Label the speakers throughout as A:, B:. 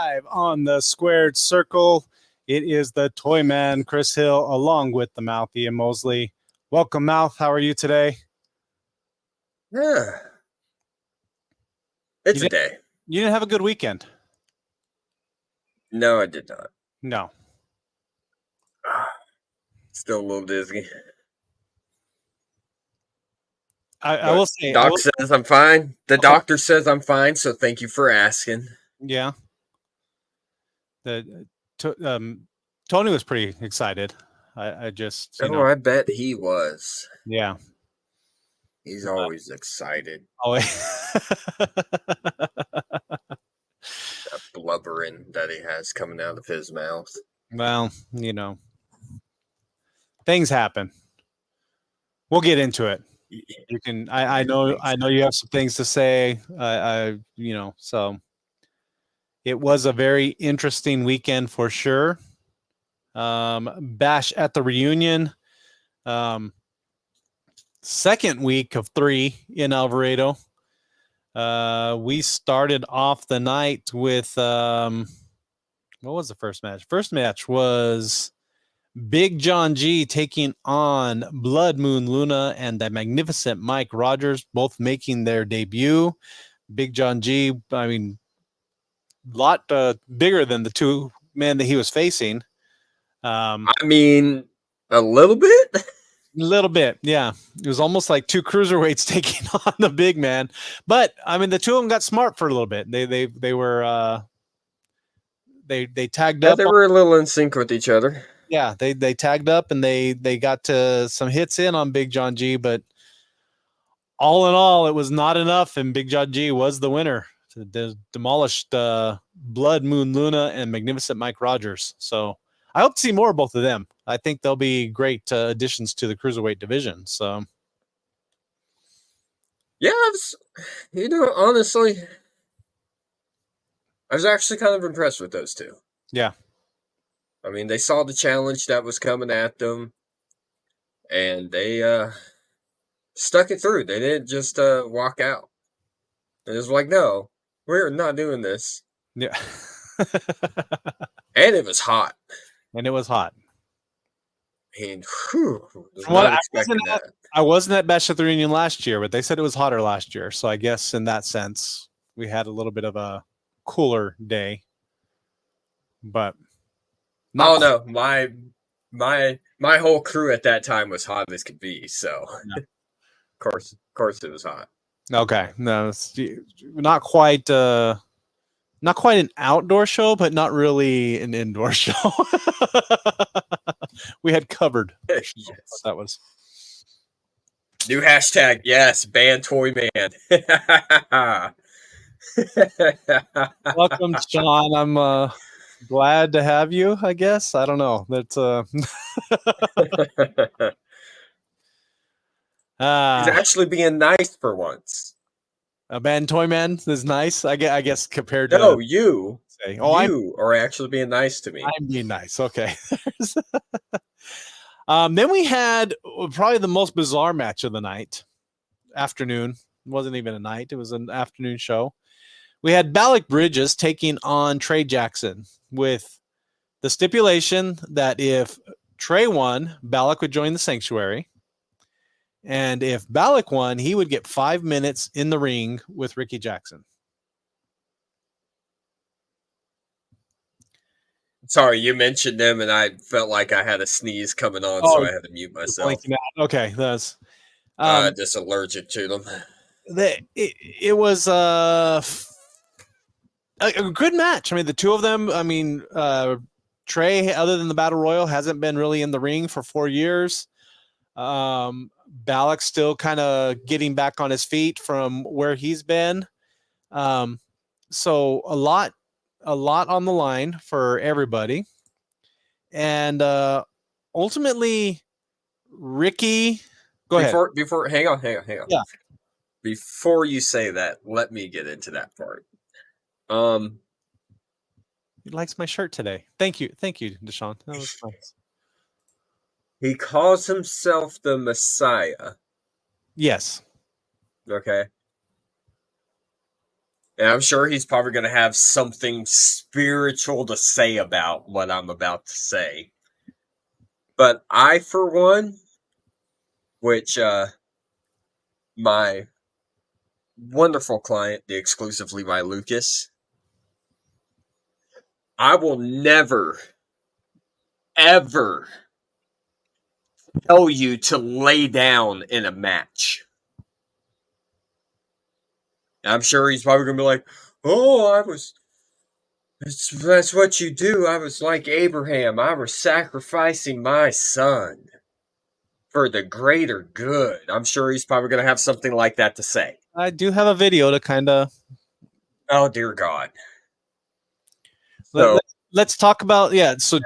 A: live on the squared circle. It is the Toy Man, Chris Hill, along with the Mouth, Ian Mosley. Welcome, Mouth. How are you today?
B: Yeah. It's a day.
A: You didn't have a good weekend?
B: No, I did not.
A: No.
B: Still a little dizzy.
A: I will say.
B: Doc says I'm fine. The doctor says I'm fine, so thank you for asking.
A: Yeah. Tony was pretty excited. I just,
B: I bet he was.
A: Yeah.
B: He's always excited. That blubbering that he has coming out of his mouth.
A: Well, things happen. We'll get into it. You can. I know you have some things to say. So it was a very interesting weekend for sure. Bash at the Reunion. Second week of 3 in Alvarado. We started off the night with what was the first match? First match was Big John G taking on Blood Moon Luna and the Magnificent Mike Rogers, both making their debut. Big John G, I mean, a lot bigger than the two men that he was facing.
B: I mean, a little bit.
A: A little bit, yeah. It was almost like two cruiserweights taking on the big man. But I mean, the two of them got smart for a little bit. They were they tagged up.
B: They were a little in sync with each other.
A: Yeah, they tagged up and they got to some hits in on Big John G, but all in all, it was not enough, and Big John G was the winner. Demolished Blood Moon Luna and Magnificent Mike Rogers. So I hope to see more of both of them. I think they'll be great additions to the cruiserweight division. So,
B: yeah, honestly, I was actually kind of impressed with those two.
A: Yeah.
B: I mean, they saw the challenge that was coming at them, and they stuck it through. They didn't just walk out. It was like, no, we're not doing this.
A: Yeah.
B: And it was hot.
A: And it was hot.
B: And not expecting that.
A: I wasn't at Bash at the Reunion last year, but they said it was hotter last year. So I guess in that sense, we had a little bit of a cooler day. But
B: no, my whole crew at that time was hot as could be. So, yeah. of course, it was hot.
A: Okay, no, it's not quite an outdoor show, but not really an indoor show. We had covered.
B: Yes.
A: That was
B: new hashtag. Yes, ban Toy Man.
A: Welcome, Sean. I'm glad to have you. I guess I don't know. That's
B: he's actually being nice for once.
A: A ban Toy Man is nice. I guess compared to
B: you.
A: Say,
B: you are actually being nice to me.
A: I'm being nice. Okay. Then we had probably the most bizarre match of the night. Afternoon. It wasn't even a night. It was an afternoon show. We had Balak Bridges taking on Trey Jackson with the stipulation that if Trey won, Balak would join the Sanctuary. And if Balak won, he would get 5 minutes in the ring with Ricky Jackson.
B: Sorry, you mentioned them, and I felt like I had a sneeze coming on, so I had to mute myself.
A: Okay, that's
B: just allergic to them.
A: It was a good match. I mean, the two of them. I mean, Trey, other than the Battle Royal, hasn't been really in the ring for 4 years. Balak's still kind of getting back on his feet from where he's been. So a lot on the line for everybody. And ultimately, Ricky, go ahead.
B: Hang on.
A: Yeah.
B: Before you say that, let me get into that part.
A: He likes my shirt today. Thank you, Deshaun. That was nice.
B: He calls himself the Messiah.
A: Yes.
B: Okay. And I'm sure he's probably going to have something spiritual to say about what I'm about to say. But I, for one, which my wonderful client, the exclusive Levi Lucas, I will never, ever tell you to lay down in a match. I'm sure he's probably going to be like, oh, that's what you do. I was like Abraham. I was sacrificing my son for the greater good. I'm sure he's probably going to have something like that to say.
A: I do have a video to kind of.
B: Oh, dear God.
A: Let's talk about, so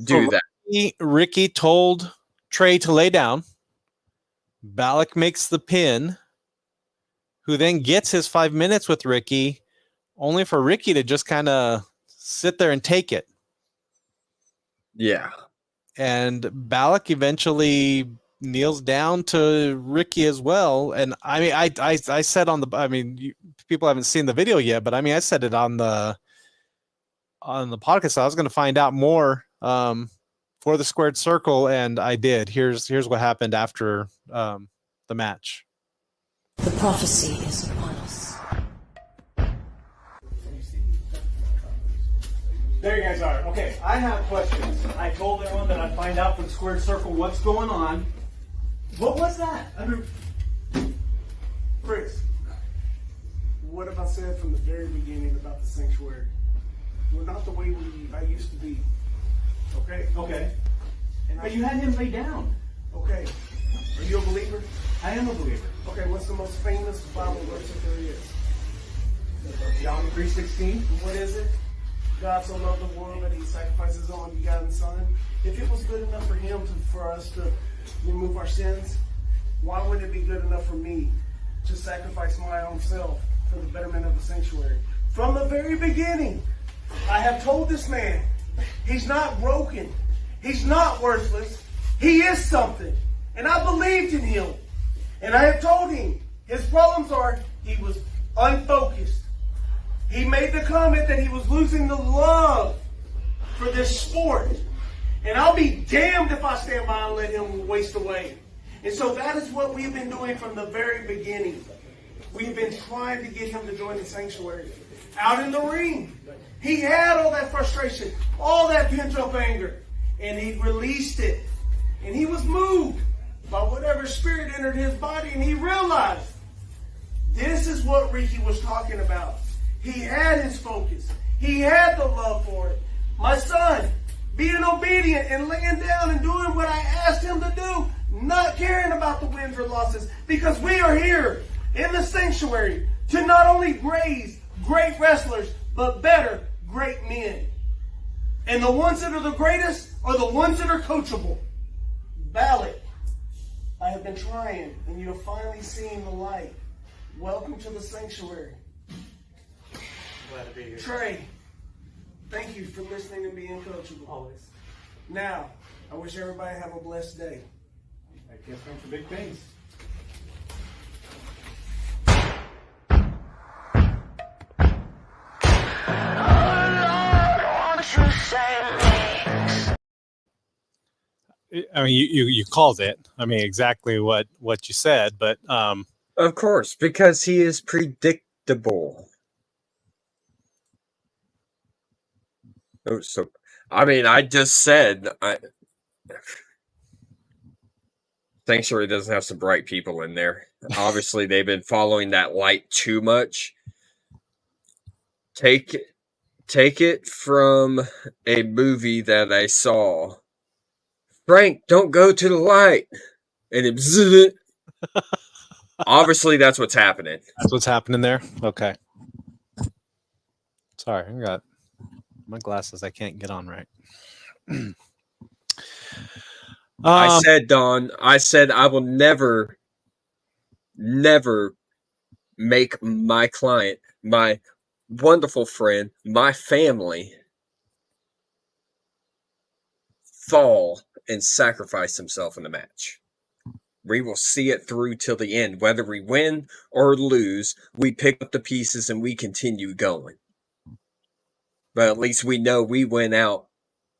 B: do that.
A: Ricky told Trey to lay down. Balak makes the pin, who then gets his 5 minutes with Ricky, only for Ricky to just kind of sit there and take it.
B: Yeah.
A: And Balak eventually kneels down to Ricky as well. And I mean, I said people haven't seen the video yet, but I mean, I said it on the podcast. I was going to find out more for the squared circle, and I did. Here's what happened after the match.
C: The prophecy is upon us.
D: There you guys are. Okay, I have questions. I told everyone that I'd find out from Squared Circle what's going on. What was that?
E: Chris, what have I said from the very beginning about the sanctuary? We're not the way I used to be. Okay?
D: Okay. But you had him lay down.
E: Okay. Are you a believer?
D: I am a believer.
E: Okay, what's the most famous Bible verse that there is?
D: John 3:16.
E: What is it? God so loved the world that he sacrifices his only begotten son. If it was good enough for us to remove our sins, why wouldn't it be good enough for me to sacrifice my own self for the betterment of the sanctuary? From the very beginning, I have told this man, he's not broken. He's not worthless. He is something. And I believed in him. And I have told him, his problems are he was unfocused. He made the comment that he was losing the love for this sport. And I'll be damned if I stand by and let him waste away. And so that is what we've been doing from the very beginning. We've been trying to get him to join the sanctuary. Out in the ring, he had all that frustration, all that pent-up anger. And he released it. And he was moved by whatever spirit entered his body. And he realized this is what Ricky was talking about. He had his focus. He had the love for it. My son, being obedient and laying down and doing what I asked him to do, not caring about the wins or losses, because we are here in the sanctuary to not only raise great wrestlers, but better great men. And the ones that are the greatest are the ones that are coachable. Balak, I have been trying, and you have finally seen the light. Welcome to the sanctuary.
D: Glad to be here.
E: Trey, thank you for listening and being coachable.
D: Always.
E: Now, I wish everybody have a blessed day.
D: I guess going for big things.
A: I mean, you called it. I mean, exactly what you said, but
B: Of course, because he is predictable. Oh, so, I mean, I just said, Sanctuary doesn't have some bright people in there. Obviously, they've been following that light too much. Take it from a movie that I saw. Frank, don't go to the light. And it... Obviously, that's what's happening.
A: That's what's happening there? Okay. Sorry, I got my glasses I can't get on right.
B: I said, Don, I will never make my client, my wonderful friend, my family fall and sacrifice himself in the match. We will see it through till the end. Whether we win or lose, we pick up the pieces and we continue going. But at least we know we went out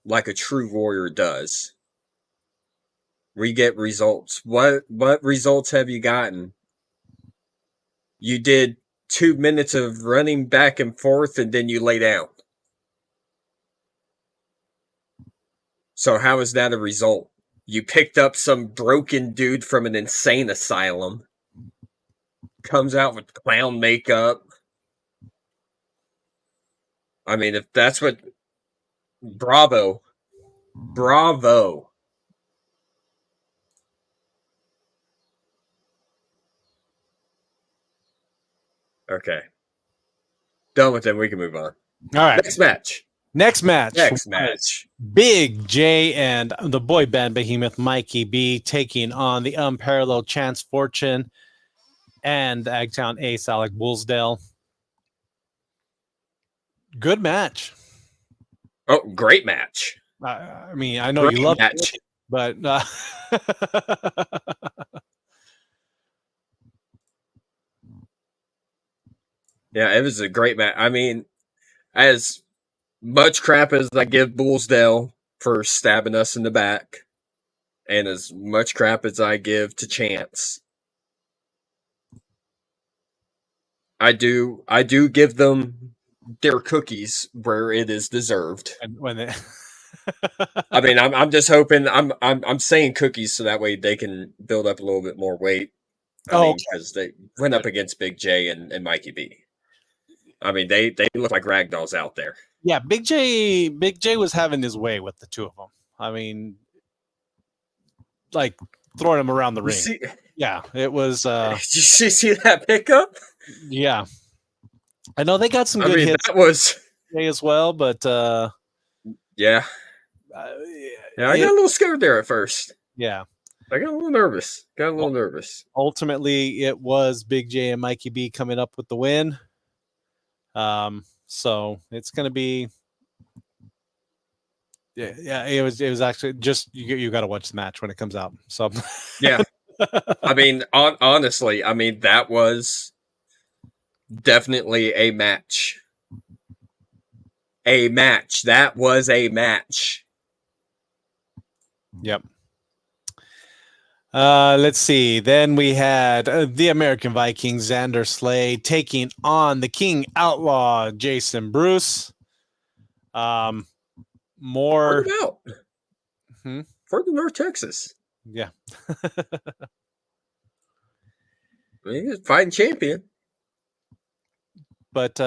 B: like a true warrior does. We get results. What results have you gotten? You did 2 minutes of running back and forth and then you lay down. So how is that a result? You picked up some broken dude from an insane asylum. Comes out with clown makeup. I mean, if that's what... Bravo. Bravo. Okay. Done with them. We can move on.
A: All right.
B: Next match.
A: Next match.
B: Next match.
A: Big J and the boy band behemoth Mikey B taking on the unparalleled Chance Fortune and Agtown Ace Alec Woolsdale. Good match.
B: Oh, great match.
A: I mean, I know
B: Great
A: you love
B: match.
A: it, but
B: Yeah, it was a great match. I mean, as much crap as I give Bullsdale for stabbing us in the back, and as much crap as I give to Chance, I do give them their cookies where it is deserved.
A: and when they
B: I mean, I'm just hoping I'm saying cookies so that way they can build up a little bit more weight. Because they went up against Big J and Mikey B. I mean, they look like ragdolls out there.
A: Yeah, Big J was having his way with the two of them. I mean, like throwing them around the ring. Yeah, it was.
B: Did you see that pickup?
A: Yeah, I know they got some good hits.
B: That was
A: as well, but
B: yeah. I got a little scared there at first.
A: Yeah,
B: I got a little nervous.
A: Ultimately, it was Big J and Mikey B coming up with the win. So it's going to be, yeah, it was actually just, you got to watch the match when it comes out. So,
B: yeah, I mean, honestly, I mean, that was definitely a match. That was a match.
A: Yep. Let's see. Then we had the American Viking Xander Slade taking on the King Outlaw Jason Bruce. More
B: Further out.
A: Further
B: North Texas.
A: Yeah.
B: I mean, he's a fighting champion.
A: But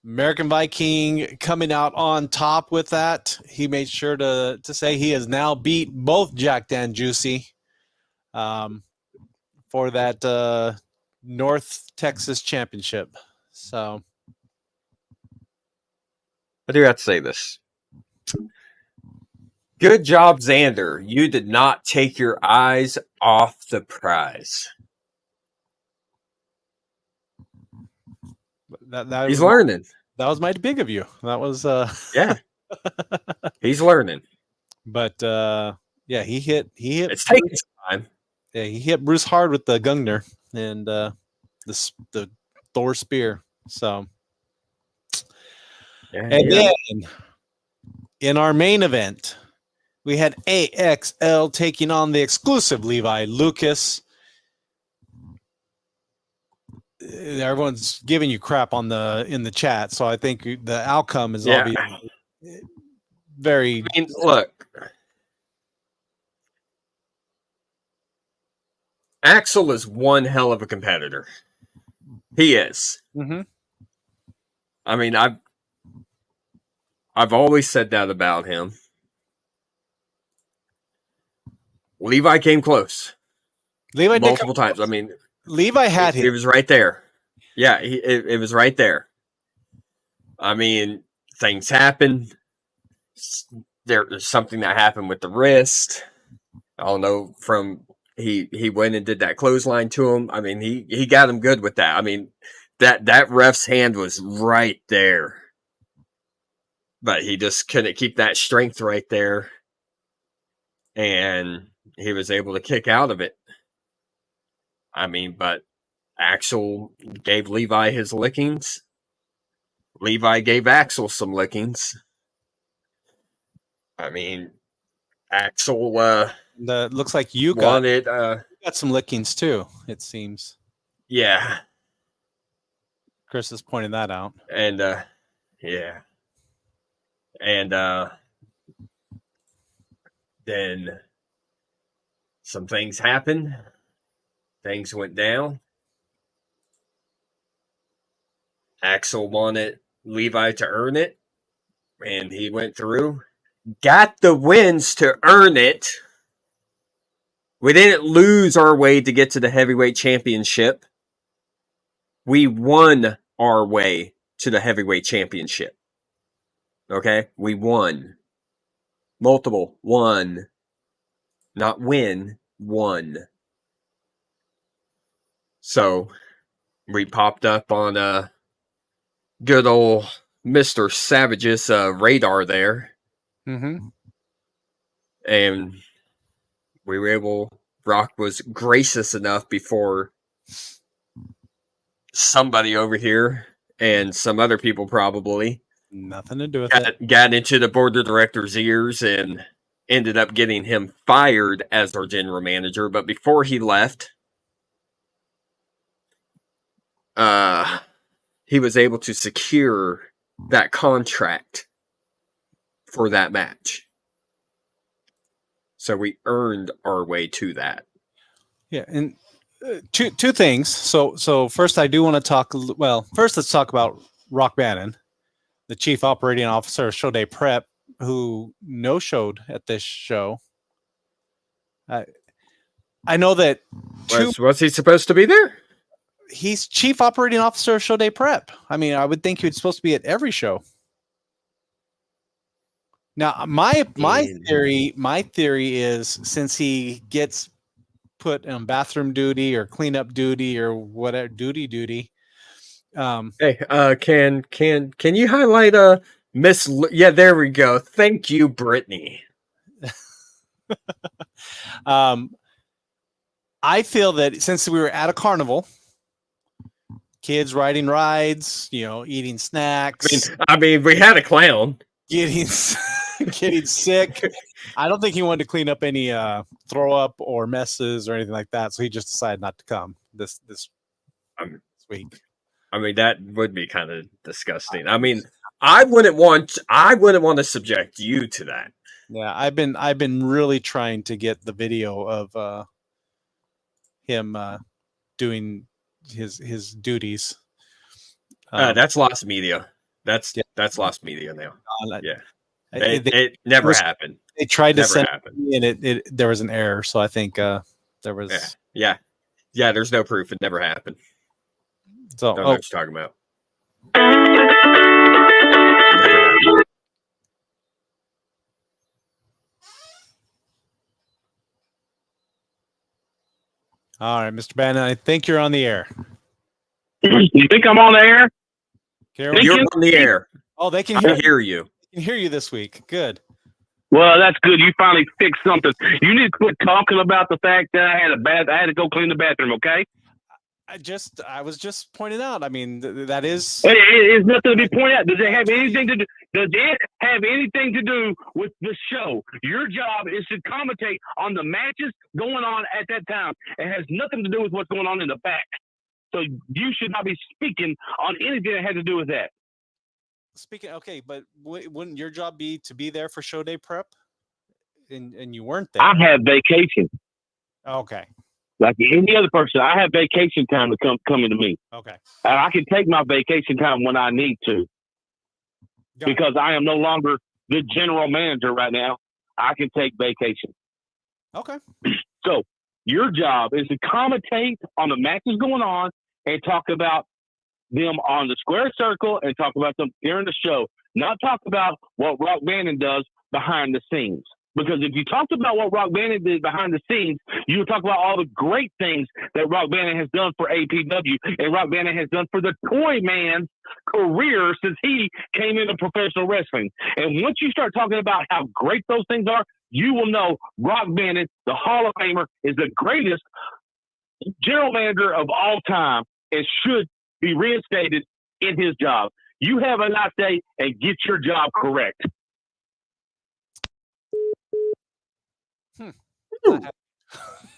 A: American Viking coming out on top with that. He made sure to say he has now beat both Jack Dan Juicy for that North Texas Championship. So
B: I do have to say this. Good job, Xander. You did not take your eyes off the prize.
A: That
B: He's learning.
A: That was mighty big of you. That was
B: yeah. He's learning.
A: But yeah, he hit
B: it's taking time.
A: Yeah, he hit Bruce hard with the Gungner and the Thor spear. So
B: yeah,
A: and then in our main event, we had AXL taking on the exclusive Levi Lucas. Everyone's giving you crap in the chat, so I think the outcome is obviously very.
B: I mean, look, Axel is one hell of a competitor. He is.
A: Mm-hmm.
B: I mean, I've always said that about him. Levi came close.
A: Levi
B: multiple times. I mean,
A: Levi had him.
B: It was right there. Yeah, it was right there. I mean, things happen. There's something that happened with the wrist. I don't know. He went and did that clothesline to him. I mean, he got him good with that. I mean, that ref's hand was right there, but he just couldn't keep that strength right there, and he was able to kick out of it. I mean, but Axel gave Levi his lickings. Levi gave Axel some lickings. I mean, Axel
A: Looks like you
B: wanted
A: got some lickings too, it seems.
B: yeah.
A: Chris is pointing that out.
B: And yeah. And then some things happened. Things went down. Axel wanted Levi to earn it, and he went through. Got the wins to earn it. We didn't lose our way to get to the heavyweight championship. We won our way to the heavyweight championship. Okay? We won. Multiple. Won. Not win. Won. So, we popped up on good old Mr. Savage's radar there.
A: Mm-hmm.
B: And we were able, Rock was gracious enough before somebody over here and some other people probably
A: Nothing to do with it.
B: got into the board of directors' ears and ended up getting him fired as our general manager. But before he left, he was able to secure that contract for that match. So we earned our way to that.
A: Yeah, and two things. So first, I do want to talk. Well, first, let's talk about Rock Bannon, the chief operating officer of Show Day Prep, who no-showed at this show. I know that
B: Was he supposed to be there?
A: he's chief operating officer of Show Day Prep. I mean, I would think he was supposed to be at every show. Now, my theory is, since he gets put on bathroom duty or cleanup duty or whatever duty.
B: Hey, can you highlight Miss? Yeah, there we go. Thank you, Brittany.
A: I feel that since we were at a carnival, kids riding rides, eating snacks.
B: I mean, we had a clown
A: getting sick. I don't think he wanted to clean up any throw up or messes or anything like that, so he just decided not to come this week.
B: I mean, that would be kind of disgusting. I mean, I wouldn't want to subject you to that.
A: Yeah, I've been really trying to get the video of him doing his duties.
B: That's lost media. That's lost media now. Yeah. It never happened.
A: They tried to send it, and there was an error. So I think there was.
B: Yeah. There's no proof. It never happened.
A: So
B: don't know what you're talking about.
A: All right, Mr. Bannon, I think you're on the air.
F: You think I'm on the air?
B: You're on the air.
A: Oh, they can
B: hear you.
A: They can hear you this week. Good.
F: Well, that's good. You finally fixed something. You need to quit talking about the fact that I had to go clean the bathroom, okay?
A: I was just pointing out. I mean, that is.
F: It's nothing to be pointed out. Does it have anything to do? Does it have anything to do with the show? Your job is to commentate on the matches going on at that time. It has nothing to do with what's going on in the back. So you should not be speaking on anything that has to do with that.
A: Okay, but wouldn't your job be to be there for Show Day Prep? And you weren't there.
F: I have vacation.
A: Okay.
F: Like any other person, I have vacation time to coming to me.
A: Okay.
F: And I can take my vacation time when I need to. Because I am no longer the general manager right now. I can take vacation.
A: Okay.
F: So your job is to commentate on the matches going on and talk about them on the square circle and talk about them during the show. Not talk about what Rock Bannon does behind the scenes. Because if you talked about what Rock Bannon did behind the scenes, you would talk about all the great things that Rock Bannon has done for APW and Rock Bannon has done for the Toy Man's career since he came into professional wrestling. And once you start talking about how great those things are, you will know Rock Bannon, the Hall of Famer, is the greatest general manager of all time and should be reinstated in his job. You have a nice day and get your job correct.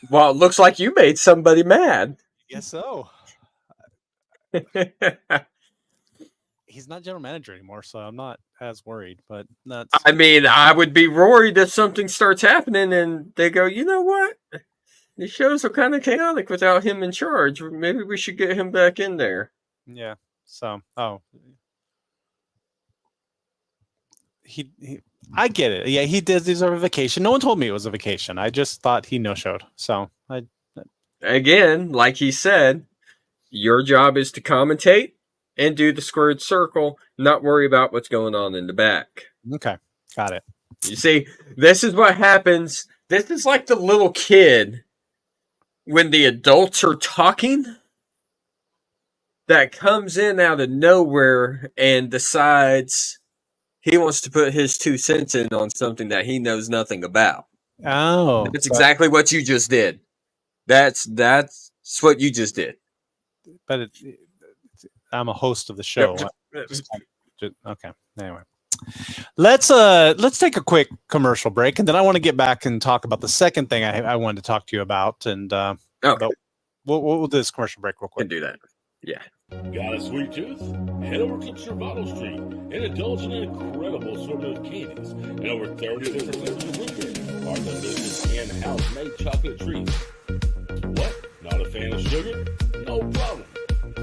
B: Well, it looks like you made somebody mad.
A: Guess so. He's not general manager anymore, so I'm not as worried. But that's.
B: I mean, I would be worried if something starts happening and they go, you know what? The shows are kind of chaotic without him in charge. Maybe we should get him back in there.
A: Yeah. So, he I get it. Yeah, he did deserve a vacation. No one told me it was a vacation. I just thought he no-showed. So
B: Again, like he said, your job is to commentate and do the squared circle, not worry about what's going on in the back.
A: Okay, got it.
B: You see, this is what happens. This is like the little kid when the adults are talking that comes in out of nowhere and decides he wants to put his 2 cents in on something that he knows nothing about.
A: Oh,
B: That's exactly what you just did. That's what you just did.
A: But I'm a host of the show.
B: Yep.
A: Okay. Anyway, let's take a quick commercial break, and then I want to get back and talk about the second thing I wanted to talk to you about. And
B: Okay.
A: we'll do this commercial break real
B: Can
A: quick.
B: do that. Yeah.
G: Got a sweet tooth? Head over to Travato Street and indulge in an incredible assortment of candies and over 30 different flavors of blueberry. Our delicious in-house made chocolate treats. What? Not a fan of sugar? No problem.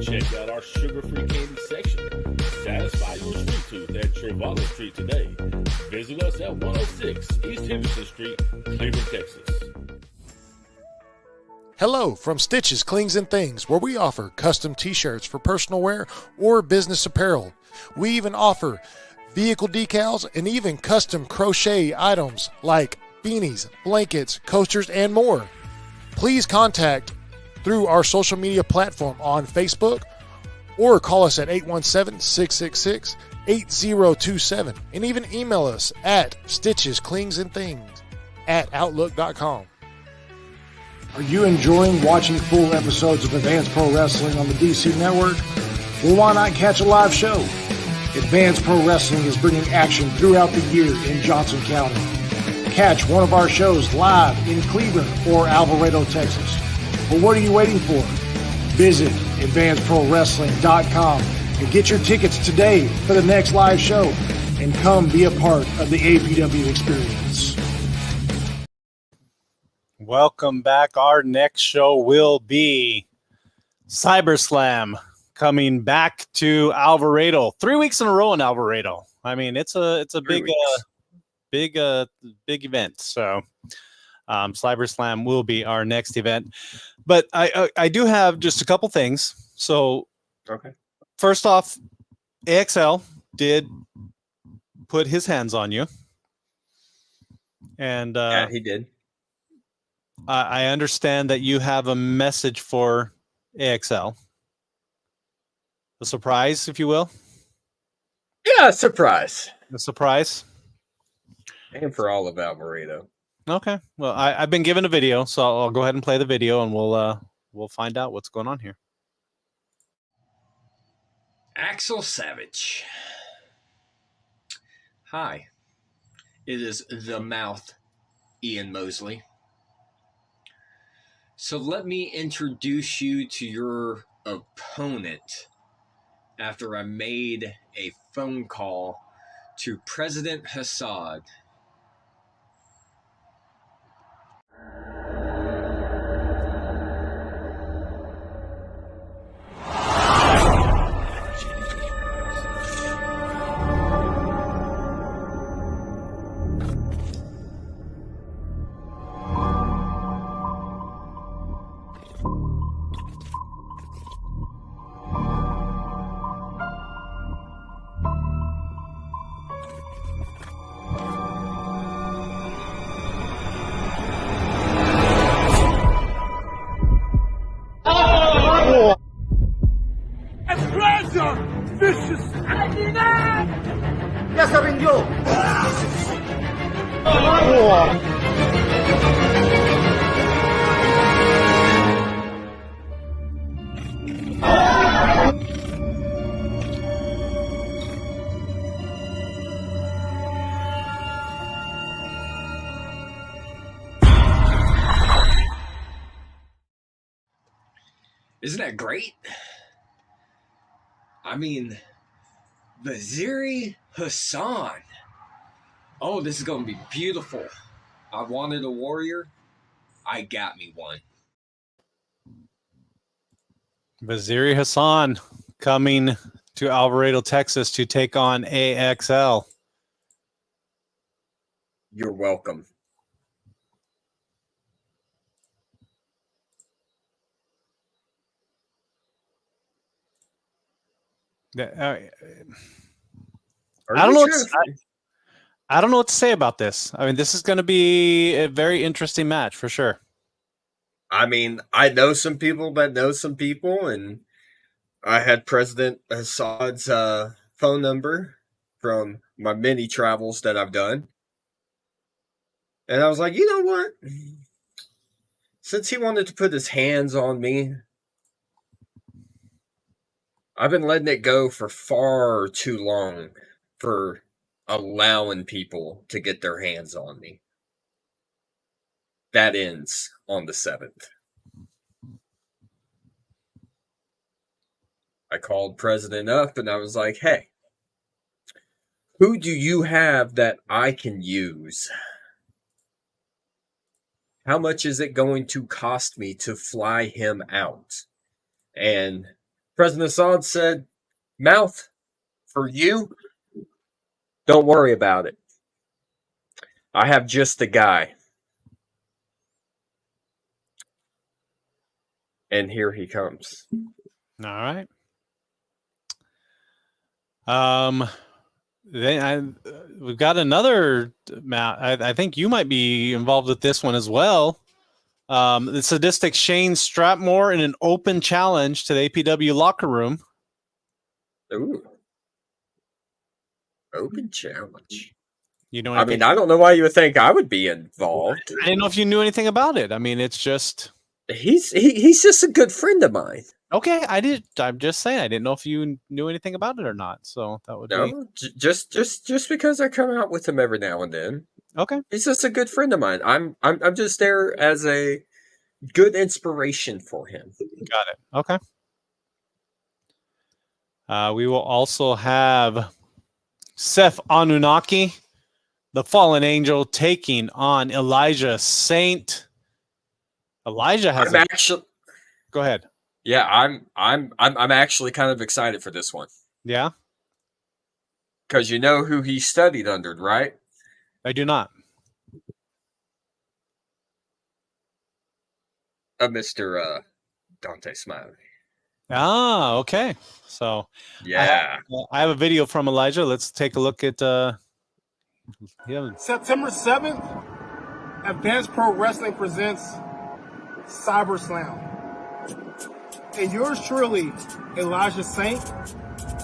G: Check out our sugar-free candy section. Satisfy your sweet tooth at Travato Street today. Visit us at 106 East Henderson Street, Cleveland, Texas.
H: Hello from Stitches, Clings, and Things, where we offer custom t-shirts for personal wear or business apparel. We even offer vehicle decals and even custom crochet items like beanies, blankets, coasters, and more. Please contact through our social media platform on Facebook or call us at 817-666-8027 and even email us at stitchesclingsandthings@outlook.com. Are you enjoying watching full episodes of Advanced Pro Wrestling on the DC Network? Well, why not catch a live show? Advanced Pro Wrestling is bringing action throughout the year in Johnson County. Catch one of our shows live in Cleveland or Alvarado, Texas. But what are you waiting for? Visit advancedprowrestling.com and get your tickets today for the next live show and come be a part of the APW experience.
A: Welcome back. Our next show will be CyberSlam coming back to Alvarado. 3 weeks in a row in Alvarado. I mean, it's a big event. So CyberSlam will be our next event. But I do have just a couple things. So
B: Okay.
A: first off, AXL did put his hands on you. And
B: Yeah, he did.
A: I understand that you have a message for AXL. A surprise, if you will.
B: Yeah, surprise.
A: A surprise.
B: And for all of Alvarado.
A: Okay. Well, I've been given a video, so I'll go ahead and play the video, and we'll find out what's going on here.
I: Axel Savage. Hi, it is the Mouth, Ian Mosley. So let me introduce you to your opponent after I made a phone call to President Hassad. Isn't that great? I mean, Vaziri Hassan. Oh, this is going to be beautiful. I wanted a warrior. I got me one.
A: Vaziri Hassan coming to Alvarado, Texas to take on AXL.
B: You're welcome.
A: I don't know. I don't know what to say about this. I mean, this is going to be a very interesting match for sure.
B: I mean, I know some people that know some people, and I had President Assad's phone number from my many travels that I've done. And I was like, you know what? Since he wanted to put his hands on me, I've been letting it go for far too long for allowing people to get their hands on me. That ends on the 7th. I called President up and I was like, hey, who do you have that I can use? How much is it going to cost me to fly him out? And President Assad said, Mouth, for you, don't worry about it. I have just the guy. And here he comes.
A: All right. Then we've got another Matt. I think you might be involved with this one as well. The sadistic Shane Strapmore in an open challenge to the APW locker room.
B: Ooh. Open challenge.
A: You know,
B: I mean, I don't know why you would think I would be involved.
A: I didn't know if you knew anything about it. I mean, it's just
B: he's just a good friend of mine.
A: Okay, I'm just saying I didn't know if you knew anything about it or not. So that would be
B: just because I come out with him every now and then.
A: Okay,
B: he's just a good friend of mine. I'm just there as a good inspiration for him.
A: Got it. Okay. We will also have Seth Anunnaki, the fallen angel, taking on Elijah Saint. Elijah has. Go ahead.
B: Yeah, I'm actually kind of excited for this one.
A: Yeah,
B: because you know who he studied under, right?
A: I do not.
B: Mr. Dante Smiley.
A: Ah, okay. So
B: yeah,
A: I have a video from Elijah. Let's take a look at.
H: September 7th, Advanced Pro Wrestling presents Cyber Slam. And yours truly, Elijah Saint,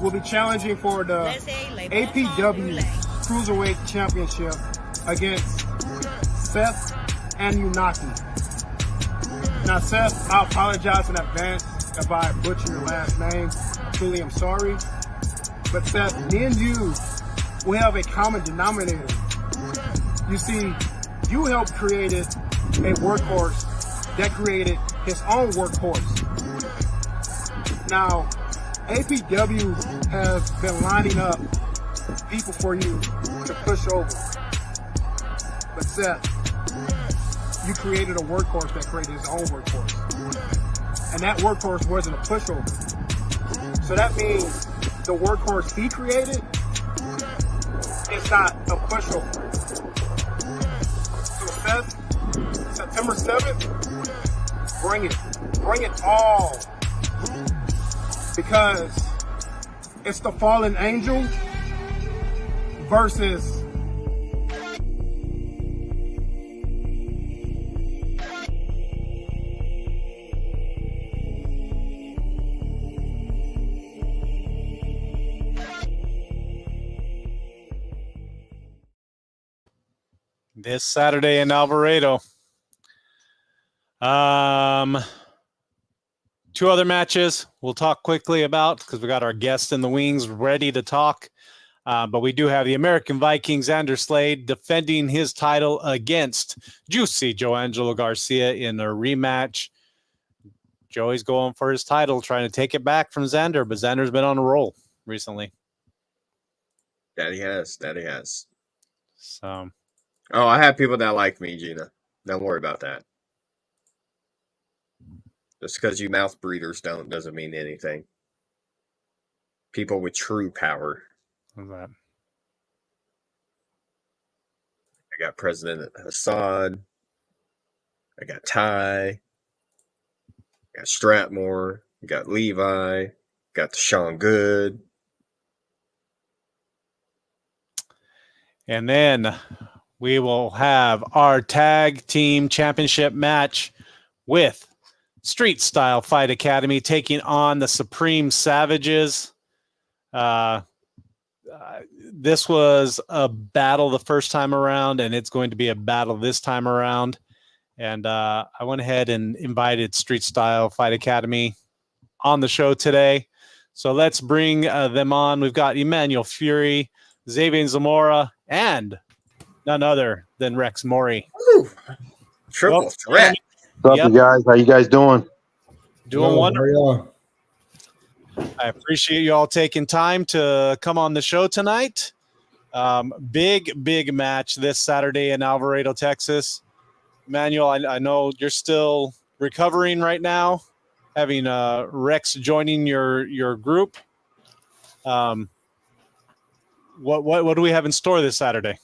H: will be challenging for the APW Cruiserweight Championship against Seth Anunnaki. Now, Seth, I apologize in advance if I butcher your last name. Truly, I'm sorry. But Seth, me and you, we have a common denominator. You see, you helped create a workhorse that created his own workhorse. Now, APW has been lining up people for you to push over. But Seth, you created a workhorse that created his own workhorse. And that workhorse wasn't a pushover. So that means the workhorse he created is not a pushover. So Seth, September 7th, bring it. Bring it all. Because it's the fallen angel versus
A: this Saturday in Alvarado. Two other matches we'll talk quickly about because we got our guest in the wings ready to talk. But we do have the American Viking, Xander Slade, defending his title against Juicy Joe Angelo Garcia in a rematch. Joey's going for his title, trying to take it back from Xander, but Xander's been on a roll recently.
B: That he has.
A: So,
B: Oh, I have people that like me, Gina. Don't worry about that. Just because you mouth breeders doesn't mean anything. People with true power.
A: what's that?
B: I got President Assad. I got Ty. I got Stratmore. I got Levi. Got Deshaun Good.
A: And then we will have our tag team championship match with Street Style Fight Academy taking on the Supreme Savages. This was a battle the first time around, and it's going to be a battle this time around. And I went ahead and invited Street Style Fight Academy on the show today. So let's bring them on. We've got Emmanuel Fury, Xavier Zamora, and none other than Rex Maury.
B: Ooh, triple threat.
J: What's up, you guys? How you guys doing?
A: Doing wonderful. I appreciate you all taking time to come on the show tonight. Big match this Saturday in Alvarado, Texas. Emmanuel, I know you're still recovering right now, having Rex joining your group. What do we have in store this Saturday?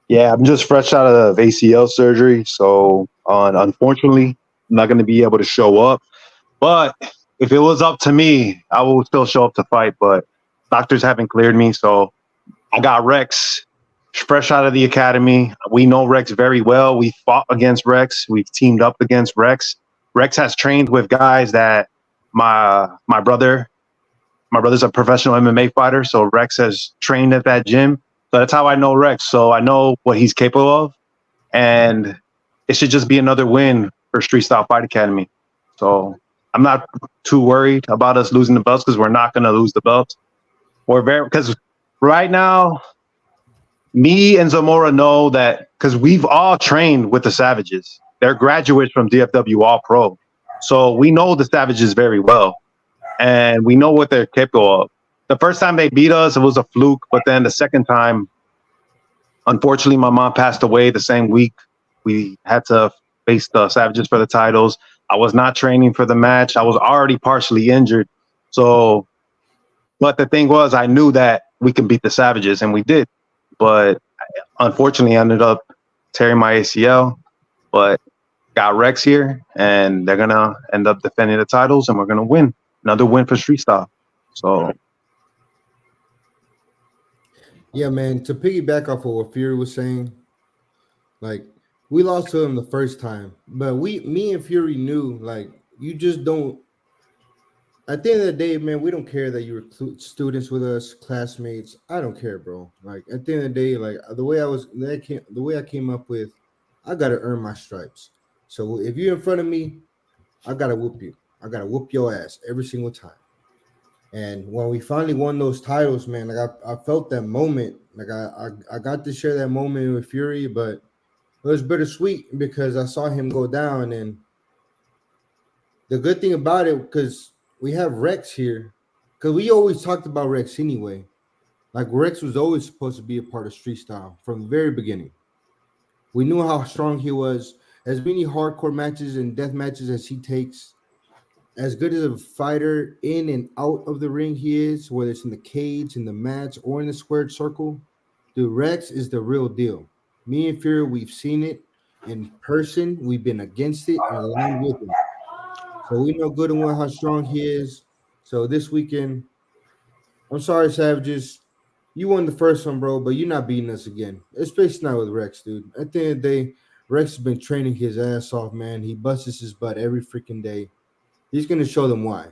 J: Yeah, I'm just fresh out of ACL surgery, so unfortunately, I'm not going to be able to show up. But if it was up to me, I will still show up to fight. But doctors haven't cleared me, so I got Rex fresh out of the academy. We know Rex very well. We fought against Rex. We've teamed up against Rex. Rex has trained with guys that my brother's a professional MMA fighter, so Rex has trained at that gym. So that's how I know Rex. So I know what he's capable of, and it should just be another win for Street Style Fight Academy. So I'm not too worried about us losing the belts because we're not going to lose the belts. Because right now, me and Zamora know that because we've all trained with the Savages. They're graduates from DFW All Pro. So we know the Savages very well, and we know what they're capable of. The first time they beat us, it was a fluke. But then the second time, unfortunately, my mom passed away the same week. We had to face the Savages for the titles. I was not training for the match. I was already partially injured. So, but the thing was, I knew that we could beat the Savages, and we did. But unfortunately, I ended up tearing my ACL. But got Rex here, and they're going to end up defending the titles, and we're going to win. Another win for Street Style. So...
K: Yeah, man, to piggyback off of what Fury was saying, like, we lost to him the first time, but me and Fury knew, like, you just don't, at the end of the day, man, we don't care that you were students with us, classmates. I don't care, bro. Like, at the end of the day, like, the way I came up with, I got to earn my stripes. So if you're in front of me, I got to whoop you. I got to whoop your ass every single time. And when we finally won those titles, man, like I felt that moment. Like I got to share that moment with Fury, but it was bittersweet because I saw him go down. And the good thing about it, because we have Rex here, because we always talked about Rex anyway. Like Rex was always supposed to be a part of Street Style from the very beginning. We knew how strong he was. As many hardcore matches and death matches as he takes, as good as a fighter in and out of the ring he is, whether it's in the cage, in the match, or in the squared circle, dude, Rex is the real deal. Me and Fury, we've seen it in person. We've been against it and aligned with him. So we know good and well how strong he is. So this weekend, I'm sorry, Savages. You won the first one, bro, but you're not beating us again. Especially not with Rex, dude. At the end of the day, Rex has been training his ass off, man. He busts his butt every freaking day. He's going to show them why.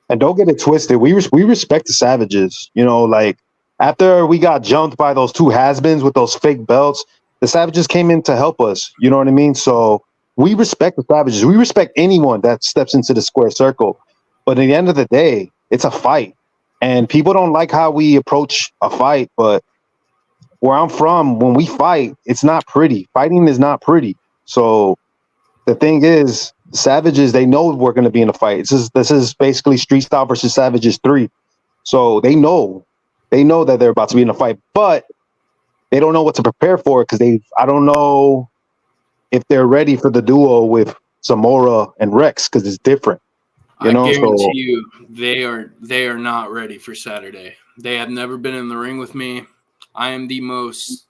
J: And don't get it twisted. We respect the Savages. You know, like after we got jumped by those two has-beens with those fake belts, the Savages came in to help us. You know what I mean? So we respect the Savages. We respect anyone that steps into the square circle. But at the end of the day, it's a fight. And people don't like how we approach a fight. But where I'm from, when we fight, it's not pretty. Fighting is not pretty. So the thing is, Savages, they know we're going to be in a fight. This is basically Street Style versus Savages 3. So they know that they're about to be in a fight, but they don't know what to prepare for because I don't know if they're ready for the duo with Zamora and Rex because it's different.
L: I guarantee you they are not ready for Saturday. They have never been in the ring with me. I am the most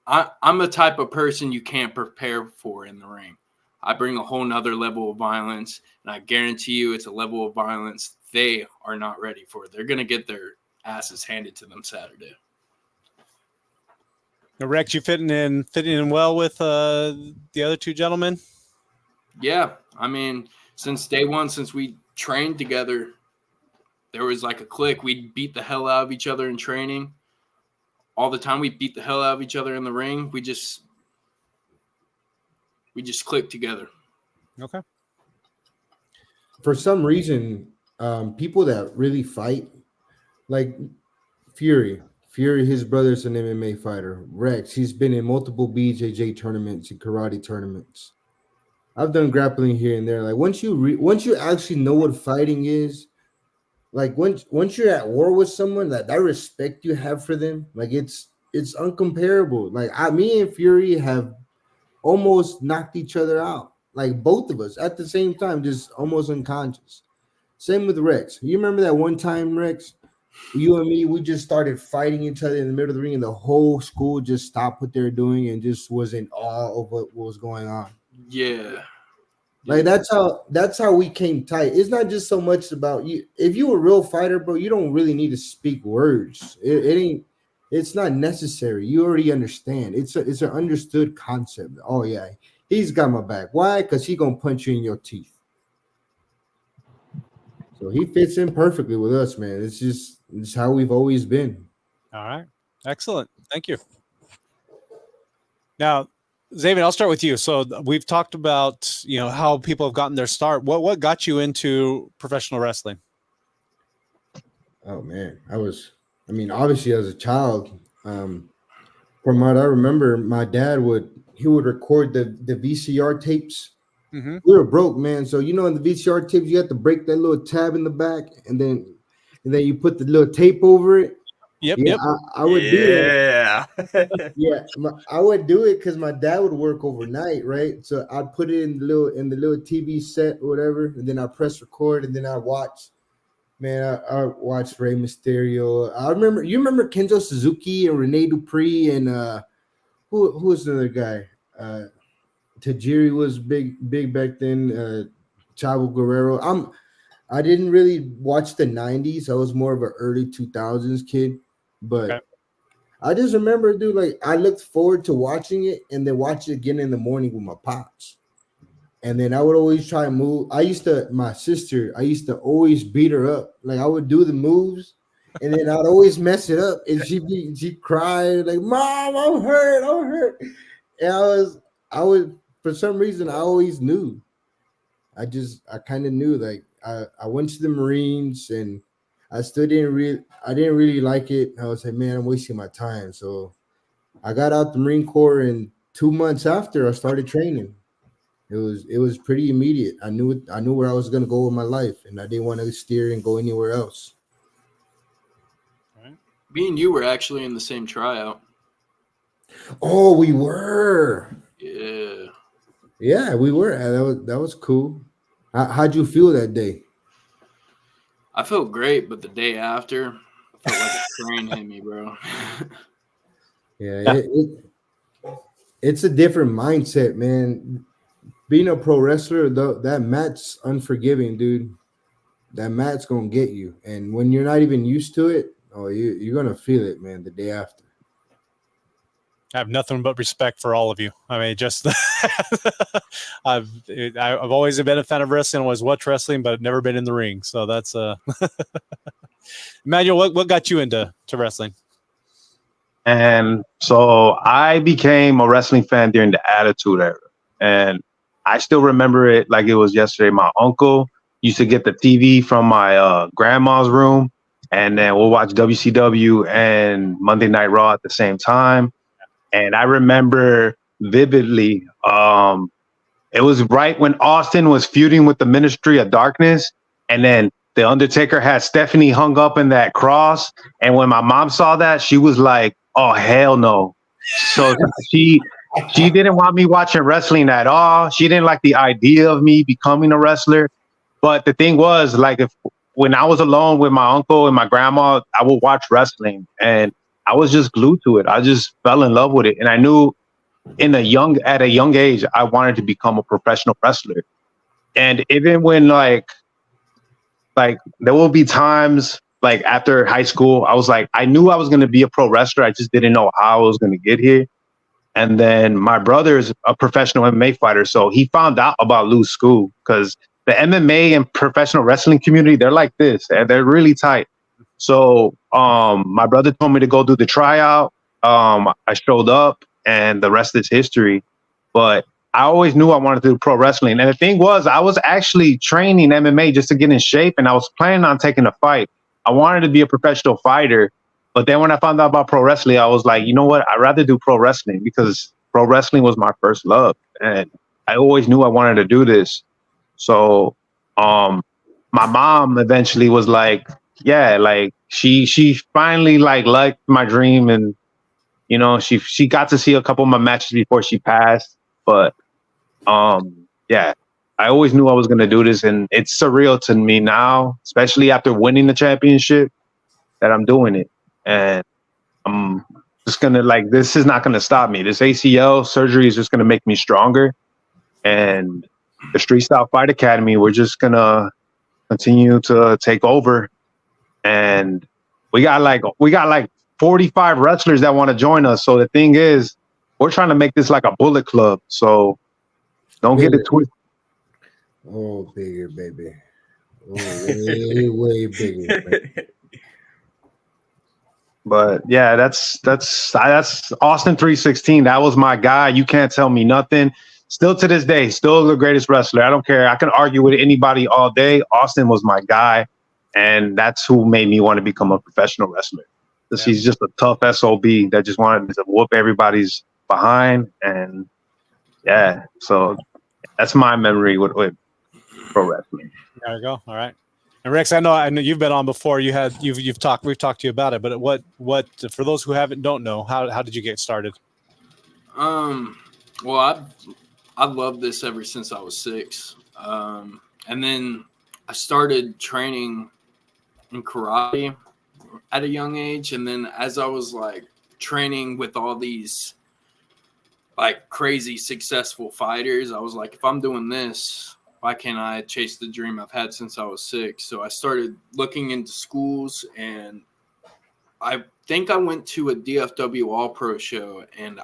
L: I'm the type of person you can't prepare for in the ring. I bring a whole nother level of violence, and I guarantee you it's a level of violence they are not ready for. They're going to get their asses handed to them Saturday.
A: Now, Rex, you fitting in well with the other two gentlemen?
L: Yeah. I mean, since day one, since we trained together, there was like a click. We beat the hell out of each other in training. All the time we beat the hell out of each other in the ring. We just clicked together.
A: Okay.
K: For some reason, people that really fight, like Fury, his brother's an MMA fighter. Rex, he's been in multiple BJJ tournaments and karate tournaments. I've done grappling here and there. Like once you actually know what fighting is, like once you're at war with someone, that respect you have for them, like it's uncomparable. Like me and Fury have almost knocked each other out, like both of us at the same time, just almost unconscious. Same with Rex. You remember that one time, Rex? You and me, we just started fighting each other in the middle of the ring, and the whole school just stopped what they were doing and just was in awe of what was going on.
L: Yeah.
K: Like that's how we came tight. It's not just so much about you. If you a real fighter, bro, you don't really need to speak words. It's not necessary. You already understand. It's an understood concept. Oh yeah, he's got my back. Why? Because he gonna punch you in your teeth. So he fits in perfectly with us, man. It's how we've always been.
A: All right. Excellent. Thank you. Now, Xavier, I'll start with you. So we've talked about, how people have gotten their start. What got you into professional wrestling?
K: Oh man, obviously as a child, from what I remember, my dad would record the VCR tapes. Mm-hmm. We were broke, man. So in the VCR tapes, you have to break that little tab in the back, and then you put the little tape over it.
A: Yep.
K: I would do that. Yeah, I would do it because my dad would work overnight, right? So I'd put it in the little TV set or whatever, and then I press record, and then I watch. Man, I watched Rey Mysterio. You remember Kenzo Suzuki and Rene Dupree and who was the other guy? Tajiri was big back then. Chavo Guerrero. I didn't really watch the 90s. I was more of an early 2000s kid. But okay. I just remember, dude, like I looked forward to watching it and then watch it again in the morning with my pops. And then I would always try and move. My sister, I used to always beat her up. Like I would do the moves and then I'd always mess it up. And she'd cry like, "Mom, I'm hurt. And I would, for some reason, I always knew. I kind of knew. Like I went to the Marines and I didn't really like it. I was like, man, I'm wasting my time. So I got out the Marine Corps, and 2 months after I started training. It was pretty immediate. I knew where I was gonna go with my life, and I didn't want to steer and go anywhere else.
L: Right. Me and you were actually in the same tryout.
K: Oh, we were.
L: Yeah.
K: Yeah, we were. That was cool. How'd you feel that day?
L: I felt great, but the day after, I felt like a train hit me, bro.
K: Yeah, it's a different mindset, man. Being a pro wrestler, that mat's unforgiving, dude. That mat's gonna get you, and when you're not even used to it, you're gonna feel it, man. The day after.
A: I have nothing but respect for all of you. I mean, just I've always been a fan of wrestling, always watched wrestling, but never been in the ring. So that's Emmanuel, what got you into wrestling?
J: And so I became a wrestling fan during the Attitude Era, and I still remember it like it was yesterday. My uncle used to get the TV from my grandma's room, and then we'll watch WCW and Monday Night Raw at the same time. And I remember vividly, It was right when Austin was feuding with the Ministry of Darkness, and then the Undertaker had Stephanie hung up in that cross. And when my mom saw that, she was like, "Oh hell no!" So she didn't want me watching wrestling at all. She didn't like the idea of me becoming a wrestler. But the thing was, like, when I was alone with my uncle and my grandma, I would watch wrestling, and I was just glued to it. I just fell in love with it, and I knew at a young age, I wanted to become a professional wrestler. And even when like there will be times like after high school, I was like, I knew I was going to be a pro wrestler. I just didn't know how I was going to get here. And then my brother's a professional MMA fighter, so he found out about Lou's school because the MMA and professional wrestling community, they're like this, and they're really tight. So my brother told me to go do the tryout. I showed up, and the rest is history. But I always knew I wanted to do pro wrestling. And the thing was, I was actually training MMA just to get in shape, and I was planning on taking a fight. I wanted to be a professional fighter. But then when I found out about pro wrestling, I was like, you know what? I'd rather do pro wrestling because pro wrestling was my first love. And I always knew I wanted to do this. So my mom eventually was like, yeah, like she finally liked my dream, and you know, she got to see a couple of my matches before she passed. But yeah, I always knew I was gonna do this, and it's surreal to me now, especially after winning the championship, that I'm doing it. And I'm just gonna this is not gonna stop me. This ACL surgery is just gonna make me stronger. And the Street Style Fight Academy, we're just gonna continue to take over. And we got like 45 wrestlers that want to join us. So the thing is, we're trying to make this like a Bullet Club. So don't get it twisted.
K: Oh, bigger, baby. Oh, way, way bigger. Baby.
J: But yeah, that's Austin 316. That was my guy. You can't tell me nothing. Still to this day, still the greatest wrestler. I don't care. I can argue with anybody all day. Austin was my guy, and that's who made me want to become a professional wrestler. Because he's just a tough SOB that just wanted to whoop everybody's behind. And yeah, so that's my memory with pro wrestling.
A: There you go. All right. And Rex, I know you've been on before. We've talked to you about it, but what for those who don't know, how did you get started?
L: Well, I've loved this ever since I was 6. And then I started training in karate at a young age. And then as I was like training with all these like crazy successful fighters, I was like, if I'm doing this, why can't I chase the dream I've had since I was 6? So I started looking into schools, and I think I went to a DFW All Pro show, and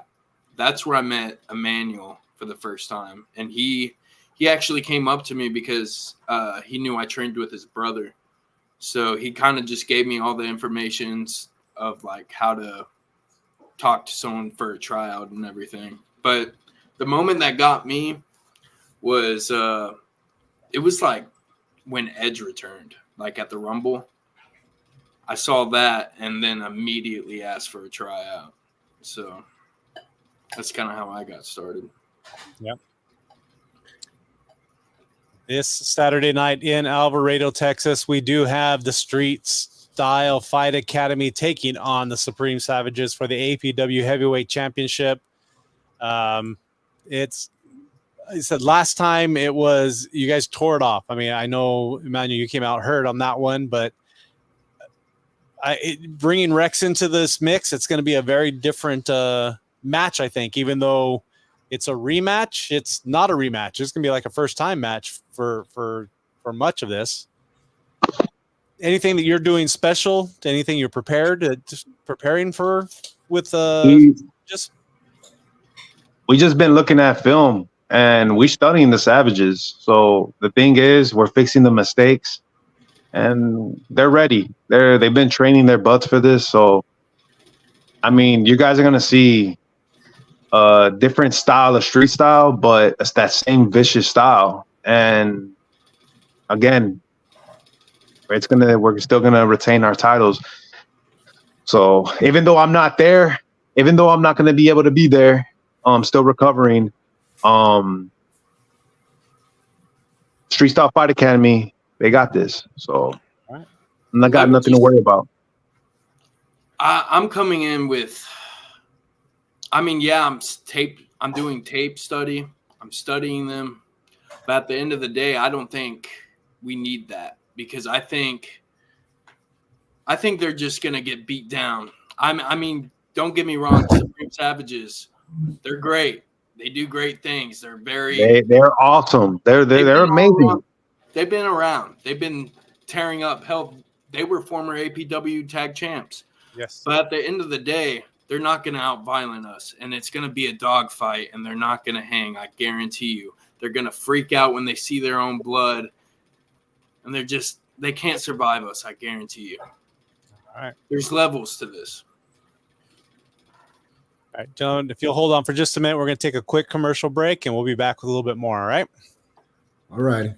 L: that's where I met Emmanuel for the first time. And he actually came up to me because he knew I trained with his brother. So he kind of just gave me all the information of like how to talk to someone for a tryout and everything. But the moment that got me was it was like when Edge returned, like at the Rumble. I saw that and then immediately asked for a tryout. So that's kind of how I got started.
A: Yep. This Saturday night in Alvarado, Texas, we do have the Street Style Fight Academy taking on the Supreme Savages for the APW Heavyweight Championship. I said last time it was you guys tore it off. I mean, I know, Emmanuel, you came out hurt on that one, but bringing Rex into this mix, it's going to be a very different match, I think. Even though it's a rematch, it's not a rematch. It's going to be like a first-time match for much of this. Anything that you're doing special? Anything you're preparing for with
J: we just been looking at film. And we're studying the Savages. So the thing is, we're fixing the mistakes, and they're ready. They've been training their butts for this. So, I mean, you guys are going to see a different style of street style, but it's that same vicious style. And again, we're still going to retain our titles. So even though I'm not there, even though I'm not going to be able to be there, I'm still recovering. Street Style Fight Academy, they got this. So
A: right.
J: I got nothing to worry about.
L: I'm coming in with, I'm doing tape study. I'm studying them. But at the end of the day, I don't think we need that because I think they're just going to get beat down. I mean, don't get me wrong. Supreme Savages, they're great. They do great things. They're
J: they're awesome. They're amazing.
L: They've been around. They've been tearing up. Hell, they were former APW tag champs.
A: Yes.
L: But at the end of the day, they're not going to out-violent us, and it's going to be a dogfight, and they're not going to hang. I guarantee you. They're going to freak out when they see their own blood, and they can't survive us. I guarantee you.
A: All right.
L: There's levels to this.
A: All right, John, if you'll hold on for just a minute, we're going to take a quick commercial break, and we'll be back with a little bit more, all right?
K: All right.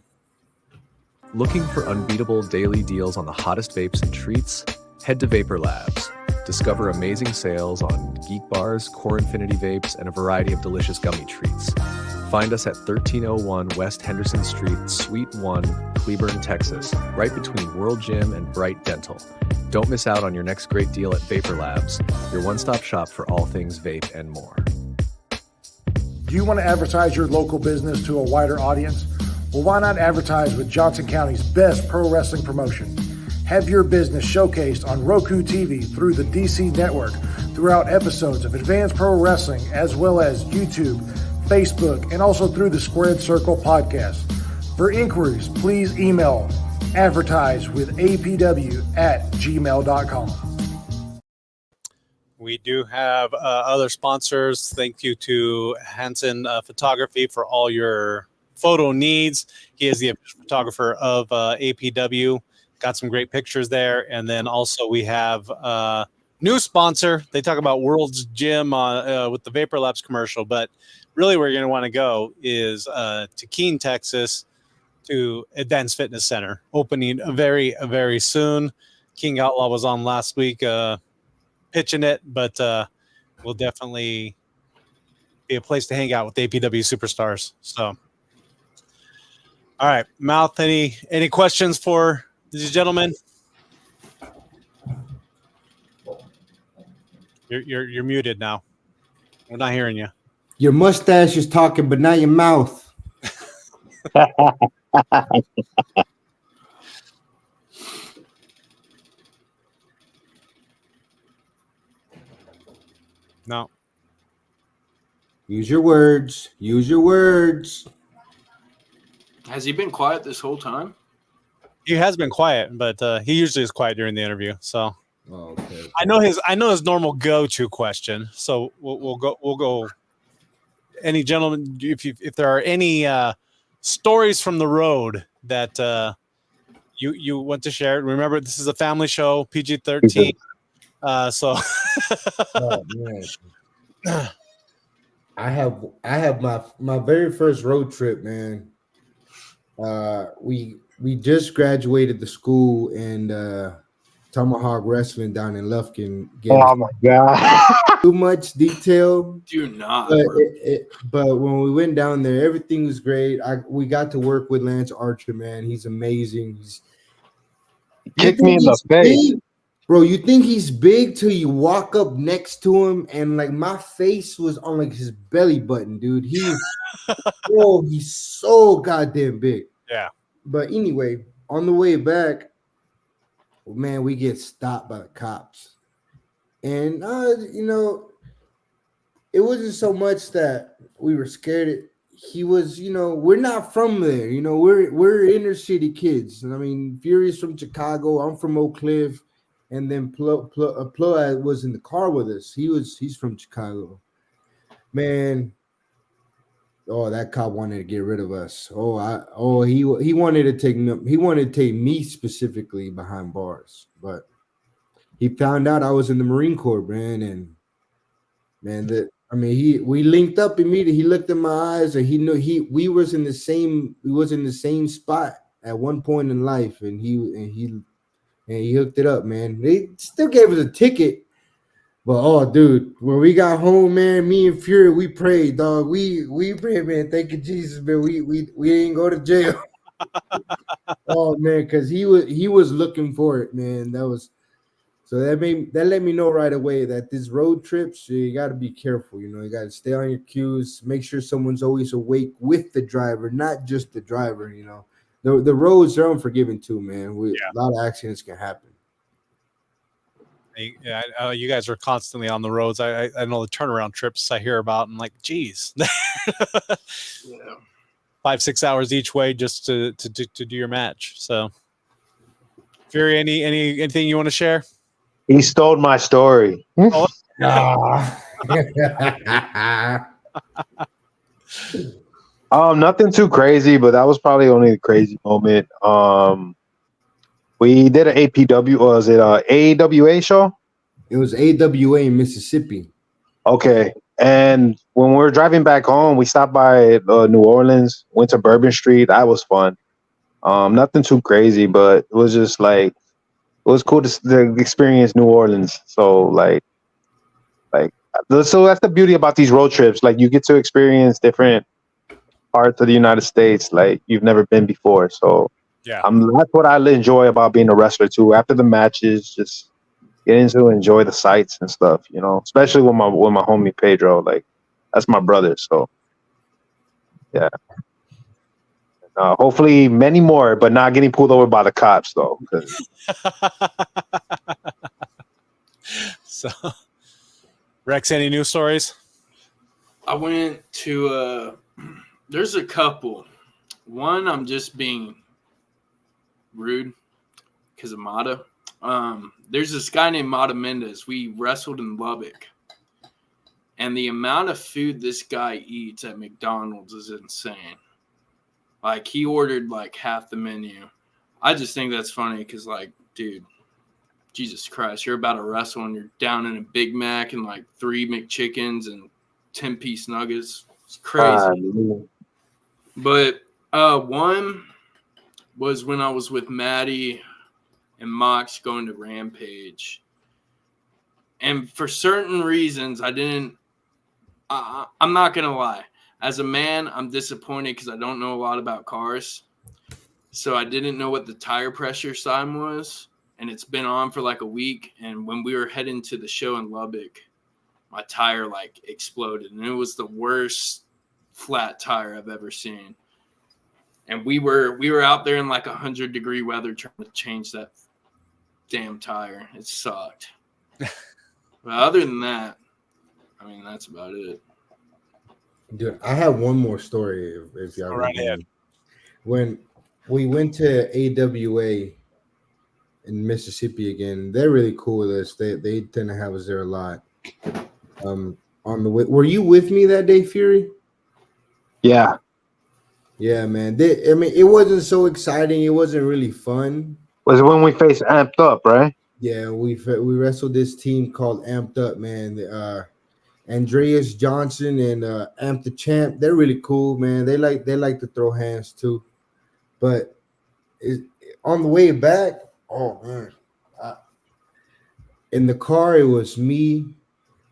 M: Looking for unbeatable daily deals on the hottest vapes and treats? Head to Vapor Labs. Discover amazing sales on Geek Bars, Core Infinity Vapes, and a variety of delicious gummy treats. Find us at 1301 West Henderson Street, Suite 1, Cleburne, Texas, right between World Gym and Bright Dental. Don't miss out on your next great deal at Vapor Labs, your one-stop shop for all things vape and more.
H: Do you want to advertise your local business to a wider audience? Well, why not advertise with Johnson County's best pro wrestling promotion? Have your business showcased on Roku TV through the DC Network throughout episodes of Advanced Pro Wrestling, as well as YouTube, Facebook, and also through the Squared Circle podcast. For inquiries, please email advertisewithapw@gmail.com.
A: We do have other sponsors. Thank you to Hansen Photography for all your photo needs. He is the official photographer of APW. Got some great pictures there. And then also we have a new sponsor. They talk about World's Gym with the Vapor Labs commercial, but really where you're going to want to go is to Keene, Texas, to Advanced Fitness Center, opening very, very soon. King Outlaw was on last week pitching it, but will definitely be a place to hang out with the APW superstars. So, all right, Mouth, any questions for these gentlemen? You're muted now. We're not hearing you.
K: Your mustache is talking, but not your mouth.
A: No.
K: Use your words. Use your words.
L: Has he been quiet this whole time?
A: He has been quiet, but he usually is quiet during the interview. So
K: okay.
A: I know his normal go-to question. So we'll go. Any gentlemen, if there are any stories from the road that you want to share, remember this is a family show, PG-13. So
K: oh, man. I have my very first road trip, man. We just graduated the school and Tomahawk Wrestling down in Lufkin.
J: Oh my god!
K: Too much detail.
L: Do not.
K: But when we went down there, everything was great. We got to work with Lance Archer, man. He's amazing.
J: He kicked me in the face.
K: Bro, you think he's big till you walk up next to him, and like my face was on like his belly button, dude. He's so goddamn big.
A: Yeah.
K: But anyway, on the way back, man, we get stopped by the cops. And it wasn't so much that we were scared. He was, we're not from there. We're inner city kids. And I mean, Fury's from Chicago. I'm from Oak Cliff. And then Plo was in the car with us. He's from Chicago. Man, that cop wanted to get rid of us. He wanted to take me. He wanted to take me specifically behind bars. But he found out I was in the Marine Corps, man. And man, we linked up immediately. He looked in my eyes, and he knew we was in the same spot at one point in life, and he hooked it up, man. They still gave us a ticket. But dude, when we got home, man, me and Fury, we prayed, dog. We prayed, man. Thank you, Jesus, man. We ain't go to jail. Oh man, because he was looking for it, man. That let me know right away that this road trips, you got to be careful. You got to stay on your cues. Make sure someone's always awake with the driver, not just the driver. The roads are unforgiving too, man. A lot of accidents can happen.
A: Yeah, you guys are constantly on the roads. I know the turnaround trips I hear about. I'm like, geez, 5-6 hours each way just to do your match. So, Fury, anything you want to share?
J: He stole my story.
A: Oh,
J: Nothing too crazy, but that was probably only a crazy moment. We did an APW. Was it AWA show?
K: It was AWA in Mississippi.
J: Okay. And when we were driving back home, we stopped by New Orleans, went to Bourbon Street. That was fun. Nothing too crazy, but it was just like it was cool to experience New Orleans. So so that's the beauty about these road trips. Like you get to experience different parts of the United States like you've never been before. So
A: yeah,
J: that's what I enjoy about being a wrestler too. After the matches, just getting to enjoy the sights and stuff, especially with my homie Pedro. Like that's my brother. So yeah. Hopefully many more, but not getting pulled over by the cops though.
A: So, Rex, any news stories?
L: I went to there's a couple. One, I'm just being rude because of Mata. There's this guy named Mata Mendez. We wrestled in Lubbock. And the amount of food this guy eats at McDonald's is insane. Like, he ordered, like, half the menu. I just think that's funny because, like, dude, Jesus Christ, you're about to wrestle and you're down in a Big Mac and, like, 3 McChickens and 10-piece nuggets. It's crazy. But one was when I was with Maddie and Mox going to Rampage. And for certain reasons, I'm not going to lie. As a man, I'm disappointed because I don't know a lot about cars. So I didn't know what the tire pressure sign was. And it's been on for like a week. And when we were heading to the show in Lubbock, my tire like exploded. And it was the worst flat tire I've ever seen. And we were out there in like 100-degree weather trying to change that damn tire. It sucked. But other than that, I mean, that's about it.
K: Dude, I have one more story if y'all
A: right ahead.
K: When we went to AWA in Mississippi again, they're really cool with us. They tend to have us there a lot. On the way, were you with me that day, Fury?
J: Yeah.
K: Yeah, man. It wasn't so exciting. It wasn't really fun.
J: Was it when we faced Amped Up, right?
K: Yeah, we wrestled this team called Amped Up, man. Andreas Johnson and Amp the Champ, they're really cool, man. They like to throw hands too. But on the way back, oh man, in the car it was me,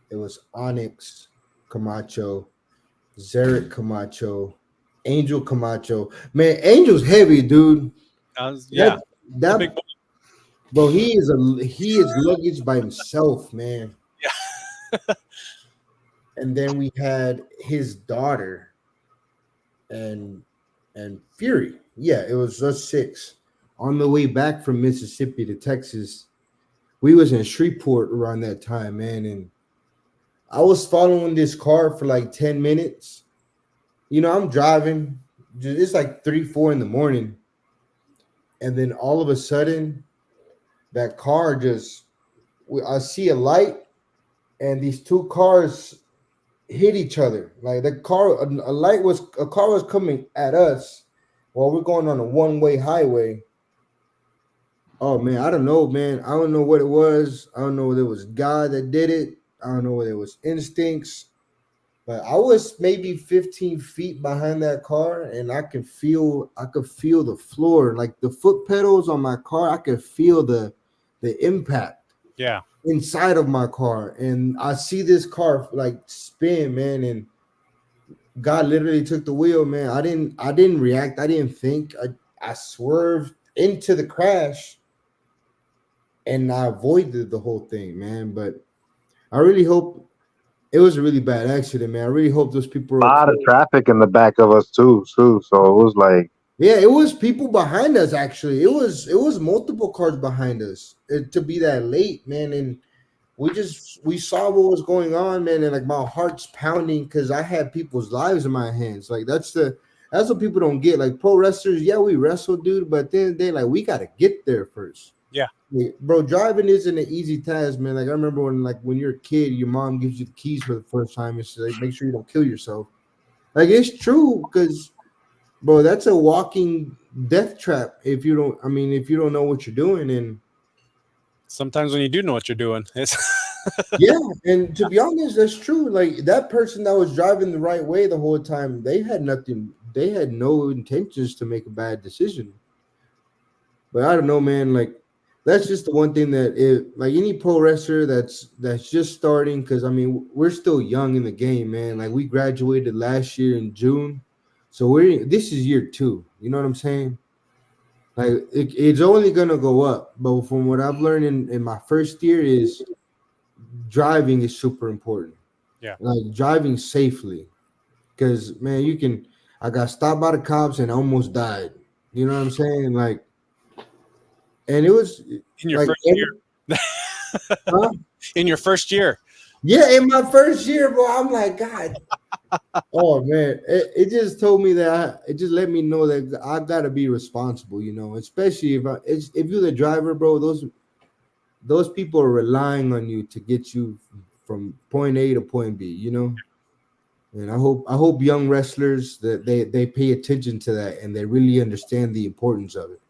K: it was Onyx Camacho, Zarek Camacho, Angel Camacho. Man, Angel's heavy, dude.
A: Yeah,
K: that big boy. Bro, he is luggage by himself, man.
A: Yeah.
K: And then we had his daughter and Fury. Yeah, it was us 6. On the way back from Mississippi to Texas, we was in Shreveport around that time, man. And I was following this car for like 10 minutes. I'm driving. It's like 3-4 in the morning. And then all of a sudden, that car I see a light, and these 2 cars hit each other. Like a car was coming at us while we're going on a one-way highway. Oh man, I don't know, man. I don't know what it was. I don't know whether it was God that did it. I don't know whether it was instincts. But I was maybe 15 feet behind that car, and I could feel the floor, like the foot pedals on my car. I could feel the impact.
A: Yeah.
K: Inside of my car, and I see this car like spin, man, and God literally took the wheel, man. I didn't react. I didn't think. I swerved into the crash and I avoided the whole thing, man. But I really hope it was a really bad accident, man. I really hope those people
J: A
K: are
J: lot
K: okay.
J: of traffic in the back of us too. So it was like,
K: Yeah, it was people behind us. Actually, it was multiple cars behind us to be that late, man. And we saw what was going on, man. And like my heart's pounding because I had people's lives in my hands. Like that's what people don't get. Like pro wrestlers, yeah, we wrestle, dude, but then they like we gotta get there first.
A: Yeah.
K: Like, bro, driving isn't an easy task, man. Like I remember when you're a kid, your mom gives you the keys for the first time and she's like, make sure you don't kill yourself. Like it's true because. Bro, that's a walking death trap if you don't know what you're doing. And
A: sometimes when you do know what you're doing, it's
K: yeah, and to be honest, that's true. Like that person that was driving the right way the whole time, they had no intentions to make a bad decision. But I don't know, man. Like that's just the one thing like any pro wrestler that's just starting, because I mean we're still young in the game, man. Like we graduated last year in June. So this is year 2. You know what I'm saying? Like it's only gonna go up. But from what I've learned in my first year is driving is super important.
A: Yeah.
K: Like driving safely. Because man, I got stopped by the cops and I almost died. You know what I'm saying? Like, and it was
A: in your
K: like
A: first year.
K: Huh?
A: In your first year.
K: Yeah, in my first year, bro. I'm like, God. Oh man, it just told me that it just let me know that I gotta be responsible, you know, especially if you're the driver, bro. Those people are relying on you to get you from point A to point B, you know. And I hope young wrestlers that they pay attention to that and they really understand the importance of it.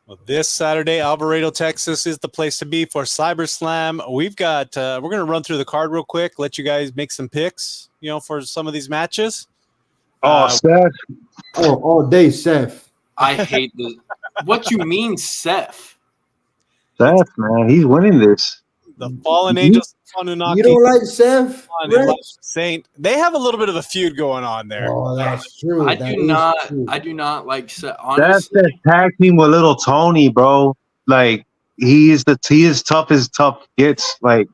A: Well, this Saturday, Alvarado, Texas is the place to be for CyberSlam. We've got we're going to run through the card real quick, let you guys make some picks, you know, for some of these matches.
J: Seth.
K: All day, Seth.
L: I hate this. What you mean, Seth?
J: Seth, man, he's winning this.
A: The Fallen Angels, Anunnaki.
K: You don't like Seth?
A: Saint. They have a little bit of a feud going on there.
K: Oh, that's true.
L: I do not like Seth.
J: That's
L: Honestly,
J: the tag team with little Tony, bro. Like he is tough as tough gets. Like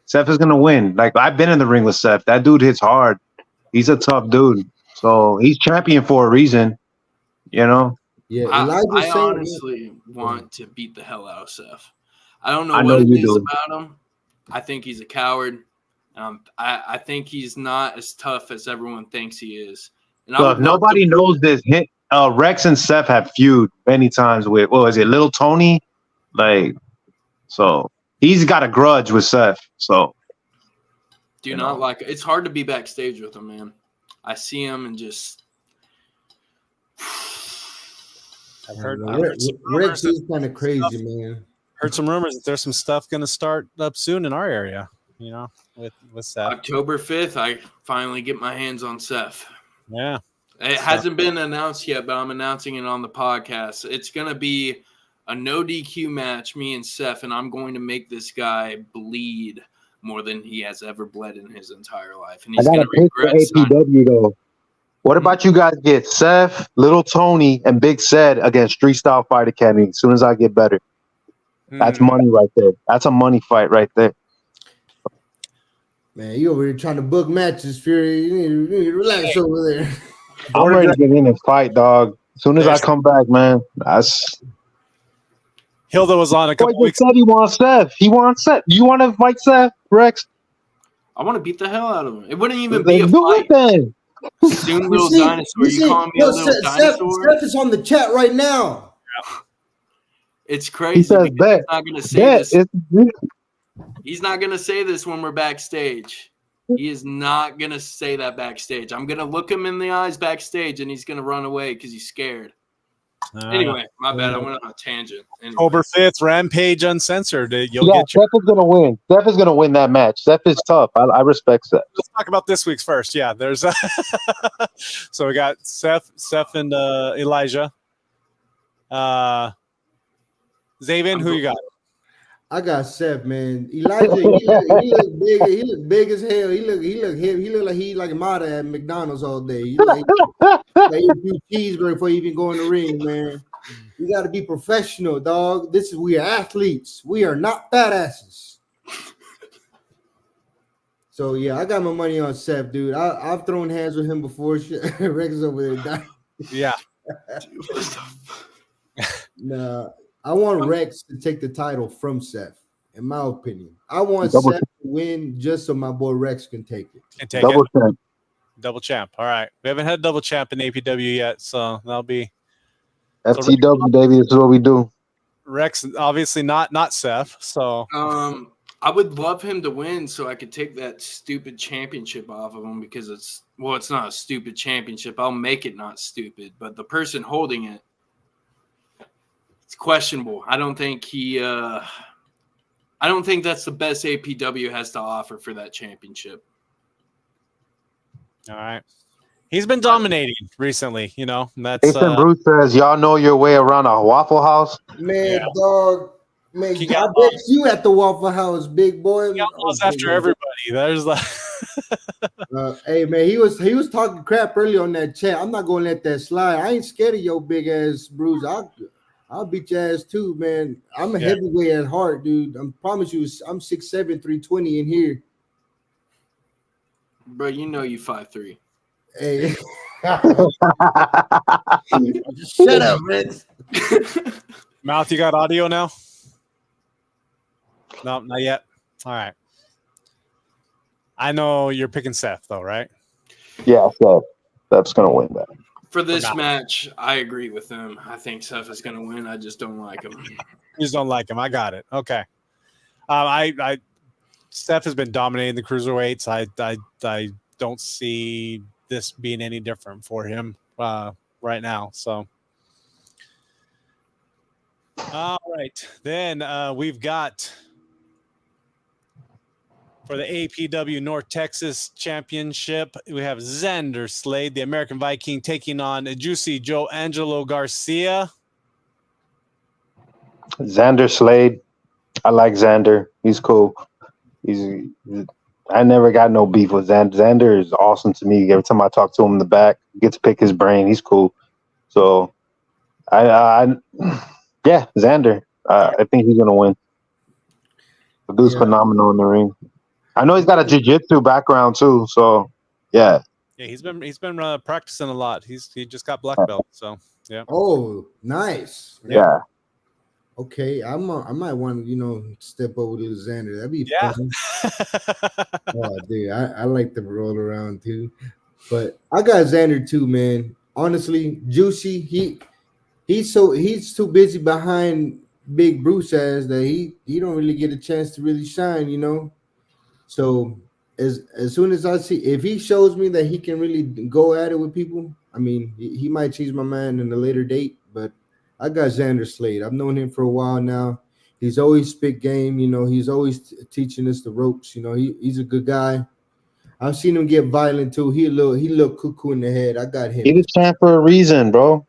J: Seth is gonna win. Like I've been in the ring with Seth. That dude hits hard. He's a tough dude. So he's champion for a reason, you know.
K: Yeah,
L: I honestly want to beat the hell out of Seth. I don't know
J: I know
L: what it
J: you
L: is
J: do.
L: about him. I think he's a coward. I think he's not as tough as everyone thinks he is. And I
J: Look,
L: would love
J: nobody
L: to
J: knows this. Rex and Seth have feud many times with, is it Little Tony? Like, so he's got a grudge with Seth. So
L: do not like it. It's hard to be backstage with him, man. I see him and just.
A: I've heard
K: Rex is kind of crazy, man.
A: Heard some rumors that there's some stuff going to start up soon in our area, you know, with Seth.
L: October 5th, I finally get my hands on Seth.
A: Yeah.
L: It hasn't been announced yet, but I'm announcing it on the podcast. It's going to be a no DQ match, me and Seth, and I'm going to make this guy bleed more than he has ever bled in his entire life. And he's
J: I
L: going
J: gotta
L: to
J: pick
L: regret
J: the APW though. What about you guys get Seth, Little Tony, and Big Sed against Street Style Fight Academy as soon as I get better? That's money right there. That's a money fight right there.
K: Man, you over here trying to book matches, Fury. You need to relax over there.
J: I'm ready to get in and fight, dog. As soon as I come back, man. That's
A: Hilda was on a couple
J: weeks. Said he wants Seth. He wants Seth. You want to fight Seth, Rex?
L: I want to beat the hell out of him. It wouldn't even be a fight.
J: Then.
L: Soon, little dinosaur. You calling me a little dinosaur?
K: Seth is on the chat right now.
L: It's crazy.
J: He says
L: because he's not going to say this. He's not going to say this when we're backstage. He is not going to say that backstage. I'm going to look him in the eyes backstage, and he's going to run away because he's scared. Anyway, my bad. I went on a tangent. Anyway.
A: October 5th, Rampage Uncensored. Get
J: Seth is going to win. Seth is going to win that match. Seth is tough. I respect Seth.
A: Let's talk about this week's first. Yeah, there's so we got Seth and Elijah. Zaven, who you got?
K: I got Seth, man. Elijah, he look big. He look big as hell. He look heavy. He look like he like a model at McDonald's all day. He like eat a few cheeseburgers before you even go in the ring, man. You got to be professional, dog. We are athletes. We are not fat asses. So yeah, I got my money on Seth, dude. I've thrown hands with him before. Rex is over there dying.
A: Yeah.
K: Nah, I want Rex to take the title from Seth. In my opinion, I want Seth to win just so my boy Rex can take it.
J: Double champ.
A: Double champ. All right. We haven't had double champ in APW yet, so that'll be
J: FTW, baby. This is what we do.
A: Rex, obviously not Seth. So
L: I would love him to win so I could take that stupid championship off of him because it's not a stupid championship. I'll make it not stupid, but the person holding it, it's questionable. I don't think that's the best APW has to offer for that championship.
A: all right. He's been dominating recently, you know. That's
J: Jason Bruce says, y'all know your way around a Waffle House.
K: Man, dog. Man, I bet you at the Waffle House, big boy.
A: He goes after everybody. There's like
K: hey man, he was talking crap earlier on that chat. I'm not gonna let that slide. I ain't scared of your big ass Bruce. I'll beat your ass too, man. I'm a heavyweight at heart, dude. I promise you, I'm 6'7", 320 in here.
L: Bro, you know you 5'3".
K: Hey. Shut up, man.
A: Mouth, you got audio now? No, not yet. All right. I know you're picking Seth, though, right?
J: Yeah, Seth's going to win that.
L: For this match, I agree with him. I think Seth is going to win. I just don't like him.
A: You just don't like him. I got it. Okay. Seth has been dominating the cruiserweights. I don't see this being any different for him right now. So, all right. Then we've got for the APW North Texas Championship, we have Xander Slade, the American Viking, taking on Juicy Joe Angelo Garcia.
J: Xander Slade. I like Xander. He's cool. I never got no beef with Xander. Xander is awesome to me. Every time I talk to him in the back, get to pick his brain. He's cool. So, Xander. I think he's gonna win. The dude's phenomenal in the ring. I know he's got a jiu-jitsu background too. So, yeah.
A: Yeah, he's been practicing a lot. He just got black belt. So, yeah.
K: Oh, nice.
J: Yeah.
K: Okay, I might want to, step over to Xander. That'd be fun. Oh, dude, I like to roll around too. But I got Xander too, man. Honestly, Juicy, he's too busy behind Big Bruce as that he don't really get a chance to really shine, So as soon as I see if he shows me that he can really go at it with people, I mean, he might change my mind in a later date, but I got Xander Slade. I've known him for a while now. He's always spit game. He's always teaching us the ropes. He's a good guy. I've seen him get violent too. He look cuckoo in the head. I got him.
J: He's a champ for a reason, bro.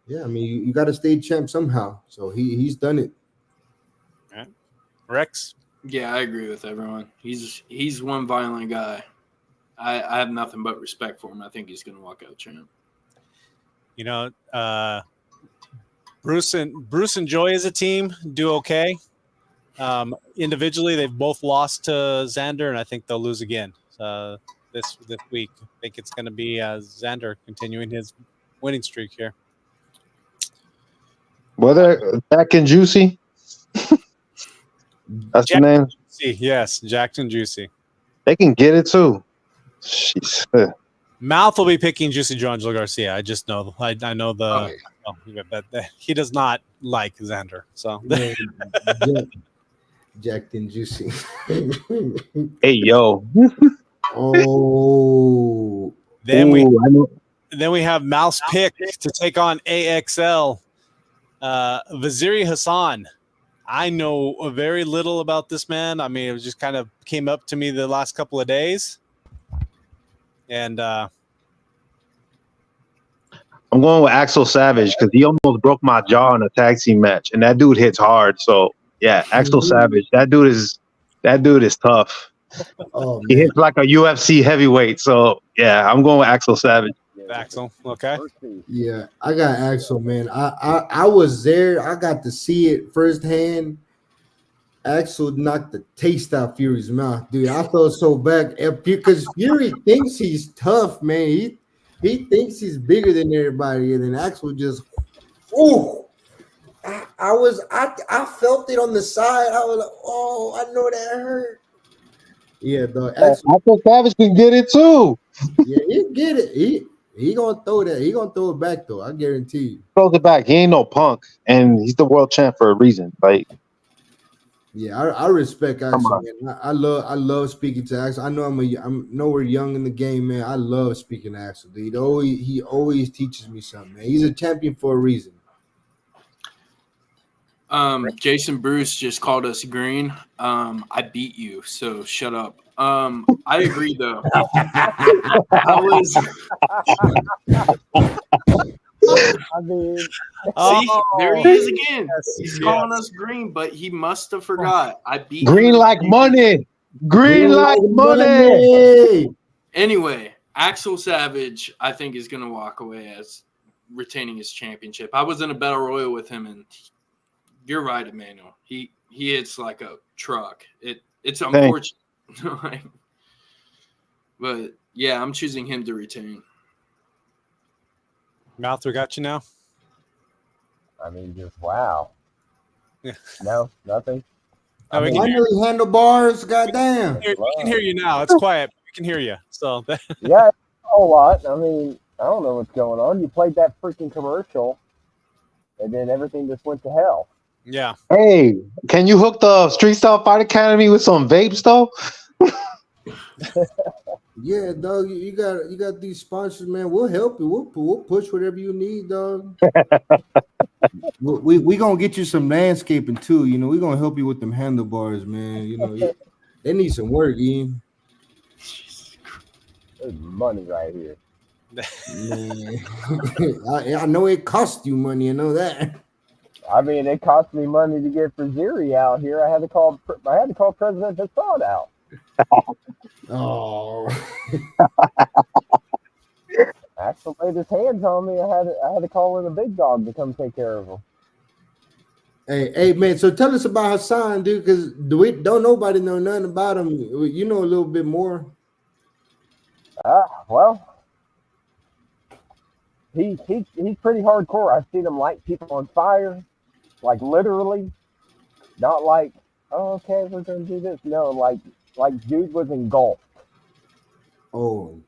K: Yeah, I mean, you got to stay champ somehow. So he's done it.
A: All right. Rex?
L: Yeah, I agree with everyone. He's one violent guy. I have nothing but respect for him. I think he's going to walk out champ.
A: Bruce and Joy as a team do okay. Individually, they've both lost to Xander, and I think they'll lose again this week. I think it's going to be Xander continuing his winning streak here.
J: Whether Jack and Juicy, that's
A: Jack
J: the name.
A: Juicy, yes, Jack and Juicy.
J: They can get it too. Jeez.
A: Mouth will be picking Juicy Joe Angelo Garcia. I just know. I know the. But he does not like Xander. So
K: Jack and Juicy.
J: Hey yo.
K: Oh.
A: Then we have Mouse pick to take on AXL. Vaziri Hassan. I know very little about this man. I mean, it just kind of came up to me the last couple of days. And I'm
J: going with Axel Savage because he almost broke my jaw in a tag team match, and that dude hits hard. So Yeah, Axel Savage. That dude is tough.
K: Oh
J: He
K: man,
J: hits like a UFC heavyweight. So yeah, I'm going with Axel Savage.
A: Axel. Okay.
K: yeah, I got Axel, man. I was there. I got to see it firsthand. Axel knocked the taste out Fury's mouth, dude. I felt so bad because Fury thinks he's tough, man. He thinks he's bigger than everybody, and then Axel just, oh, I felt it on the side. I was like, oh, I know that hurt. Yeah, the
J: Axel Savage can get it too.
K: yeah, he get it. He gonna throw that. He gonna throw it back though. I guarantee you.
J: Throws it back. He ain't no punk, and he's the world champ for a reason. Like,
K: yeah, I respect Axel, man. I love speaking to Axel. I know I'm nowhere young in the game, man. I love speaking to Axel, dude. He always teaches me something, man. He's a champion for a reason.
L: Jason Bruce just called us green. I beat you, so shut up. I agree though.
N: I mean,
L: see, there he is again. He's calling us green, but he must have forgot. I beat
J: green
L: him.
J: like money. Green like money.
L: Anyway, Axel Savage, I think, is going to walk away as retaining his championship. I was in a battle royal with him, and you're right, Emmanuel. He hits like a truck. It's unfortunate. But yeah, I'm choosing him to retain.
A: Mouth, we got you now.
N: I mean, just wow.
A: Yeah.
N: No, nothing.
A: Oh, we can
K: Finally, handlebars. Goddamn.
A: we can hear you now. It's quiet. We can hear you. So
N: Yeah, a whole lot. I mean, I don't know what's going on. You played that freaking commercial, and then everything just went to hell.
A: yeah.
J: Hey, can you hook the Street Style Fight Academy with some vapes though?
K: Yeah, dog. You got these sponsors, man. We'll help you. We'll push whatever you need, dog. we gonna get you some landscaping too. You know, we gonna help you with them handlebars, man. You know, they need some work, Ian.
N: There's money right here.
K: Man. I know it cost you money. I know that.
N: I mean, it cost me money to get Fraziri out here. I had to call President Assad out.
K: Oh.
N: Axel laid his hands on me. I had to call in a big dog to come take care of him.
K: Hey, man. So tell us about Hassan, dude. Because don't nobody know nothing about him. You know a little bit more.
N: Well, he's pretty hardcore. I've seen him light people on fire, like literally, not like, oh, okay, we're gonna do this. No, like dude was engulfed.
K: Oh,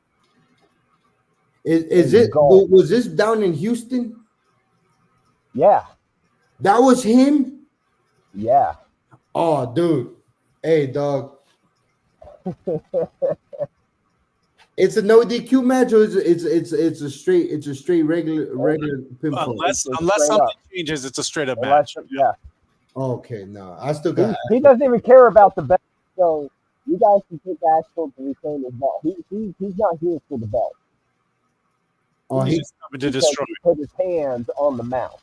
K: was this down in Houston?
N: Yeah,
K: that was him.
N: Yeah.
K: Oh, dude. Hey, dog. It's a no DQ match, or it's a straight regular pinfall.
A: Unless something changes, it's a straight up match.
N: Yeah.
K: Okay, no, I still got.
N: He doesn't even care about the belt. So you guys can pick Axel to retain his belt. He's not here for the belt.
K: Oh,
A: he's coming to destroy.
N: He put his hands on the mouth.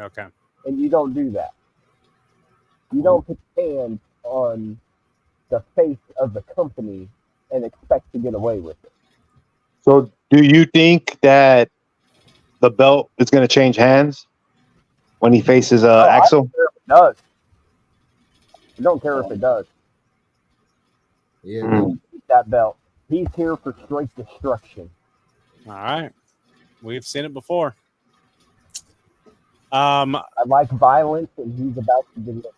A: Okay.
N: And you don't do that. You don't put your hands on the face of the company and expect to get away with it.
J: So, do you think that the belt is going to change hands when he faces Axel?
N: I don't care if it does. I don't care if it does.
K: Yeah,
N: that belt. He's here for straight destruction.
A: All right, we've seen it before.
N: I like violence, and he's about to do it.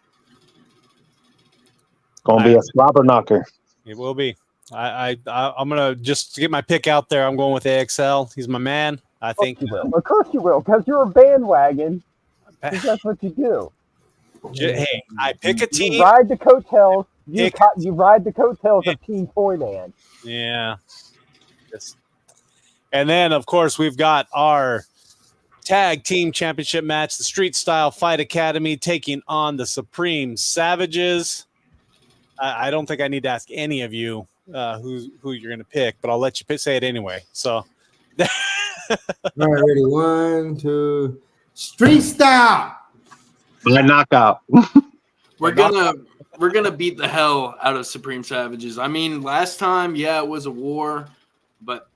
J: Gonna be a slobber knocker.
A: It will be. I'm gonna just get my pick out there. I'm going with AXL. He's my man. I think.
N: Of course you will, because you're a bandwagon. That's what you do.
A: Hey, I pick a team.
N: You ride the coattails. You ride the coattails of Team Toyman.
A: Yeah. And then, of course, we've got our tag team championship match, the Street Style Fight Academy taking on the Supreme Savages. I don't think I need to ask any of you who you're going to pick, but I'll let you say it anyway. So,
K: all right, ready? 1, 2, Street Style.
J: By knockout.
L: We're gonna beat the hell out of Supreme Savages. I mean, last time, yeah, it was a war, but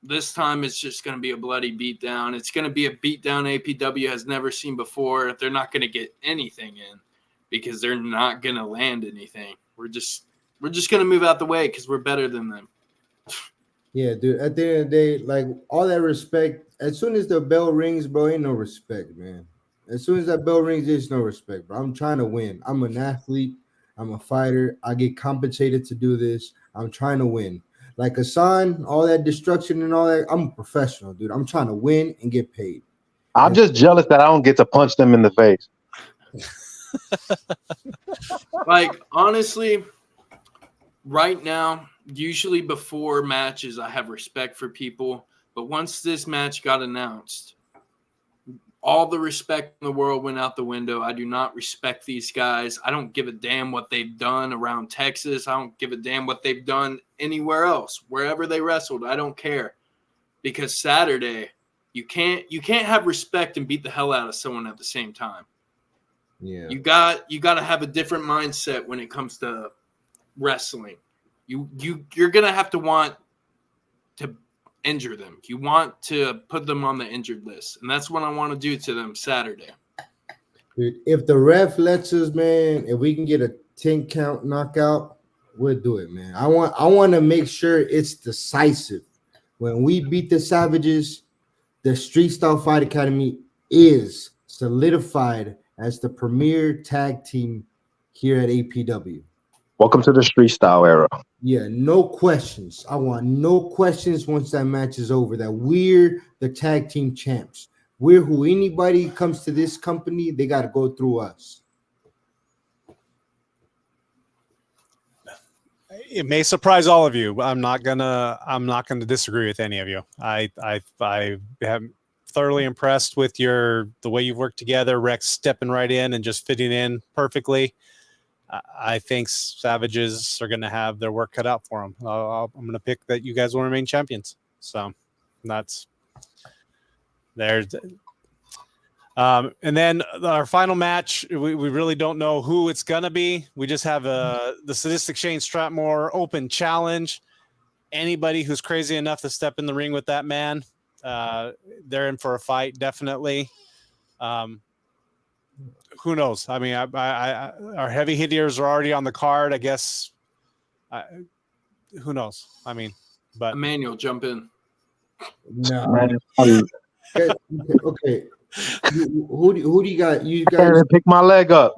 L: this time it's just gonna be a bloody beatdown. It's gonna be a beatdown APW has never seen before. They're not gonna get anything in because they're not gonna land anything. We're just gonna move out the way because we're better than them.
K: Yeah, dude. At the end of the day, like all that respect. As soon as the bell rings, bro, ain't no respect, man. As soon as that bell rings, there's no respect, bro. I'm trying to win. I'm an athlete. I'm a fighter. I get compensated to do this. I'm trying to win. Like Hassan, all that destruction and all that. I'm a professional, dude. I'm trying to win and get paid.
J: I'm just jealous that I don't get to punch them in the face.
L: Like, honestly, right now, usually before matches, I have respect for people. But once this match got announced, all the respect in the world went out the window. I do not respect these guys. I don't give a damn what they've done around Texas. I don't give a damn what they've done anywhere else. Wherever they wrestled, I don't care. Because Saturday, you can't have respect and beat the hell out of someone at the same time.
K: Yeah.
L: You got to have a different mindset when it comes to wrestling. You're going to have to want to injure them. You want to put them on the injured list. And that's what I want to do to them Saturday.
K: Dude, if the ref lets us, man, if we can get a 10 count knockout, we'll do it, man. I want to make sure it's decisive. When we beat the Savages, the Street Style Fight Academy is solidified as the premier tag team here at APW.
J: Welcome to the street style era.
K: Yeah, no questions. I want no questions once that match is over that we're the tag team champs. We're who anybody comes to this company, they got to go through us.
A: It may surprise all of you. I'm not gonna disagree with any of you. I am thoroughly impressed with the way you've worked together. Rex stepping right in and just fitting in perfectly. I think Savages are going to have their work cut out for them. I'm going to pick that you guys will remain champions. So that's there. And then our final match, we really don't know who it's going to be. We just have the Sadistic Shane Stratmore Open Challenge. Anybody who's crazy enough to step in the ring with that man, they're in for a fight, definitely. Who knows? I mean, our heavy hitters are already on the card, I guess. Who knows? I mean, but
L: Emmanuel, jump in.
K: No. Okay. Who do you got? You
J: I can't
K: guys
J: even pick my leg up.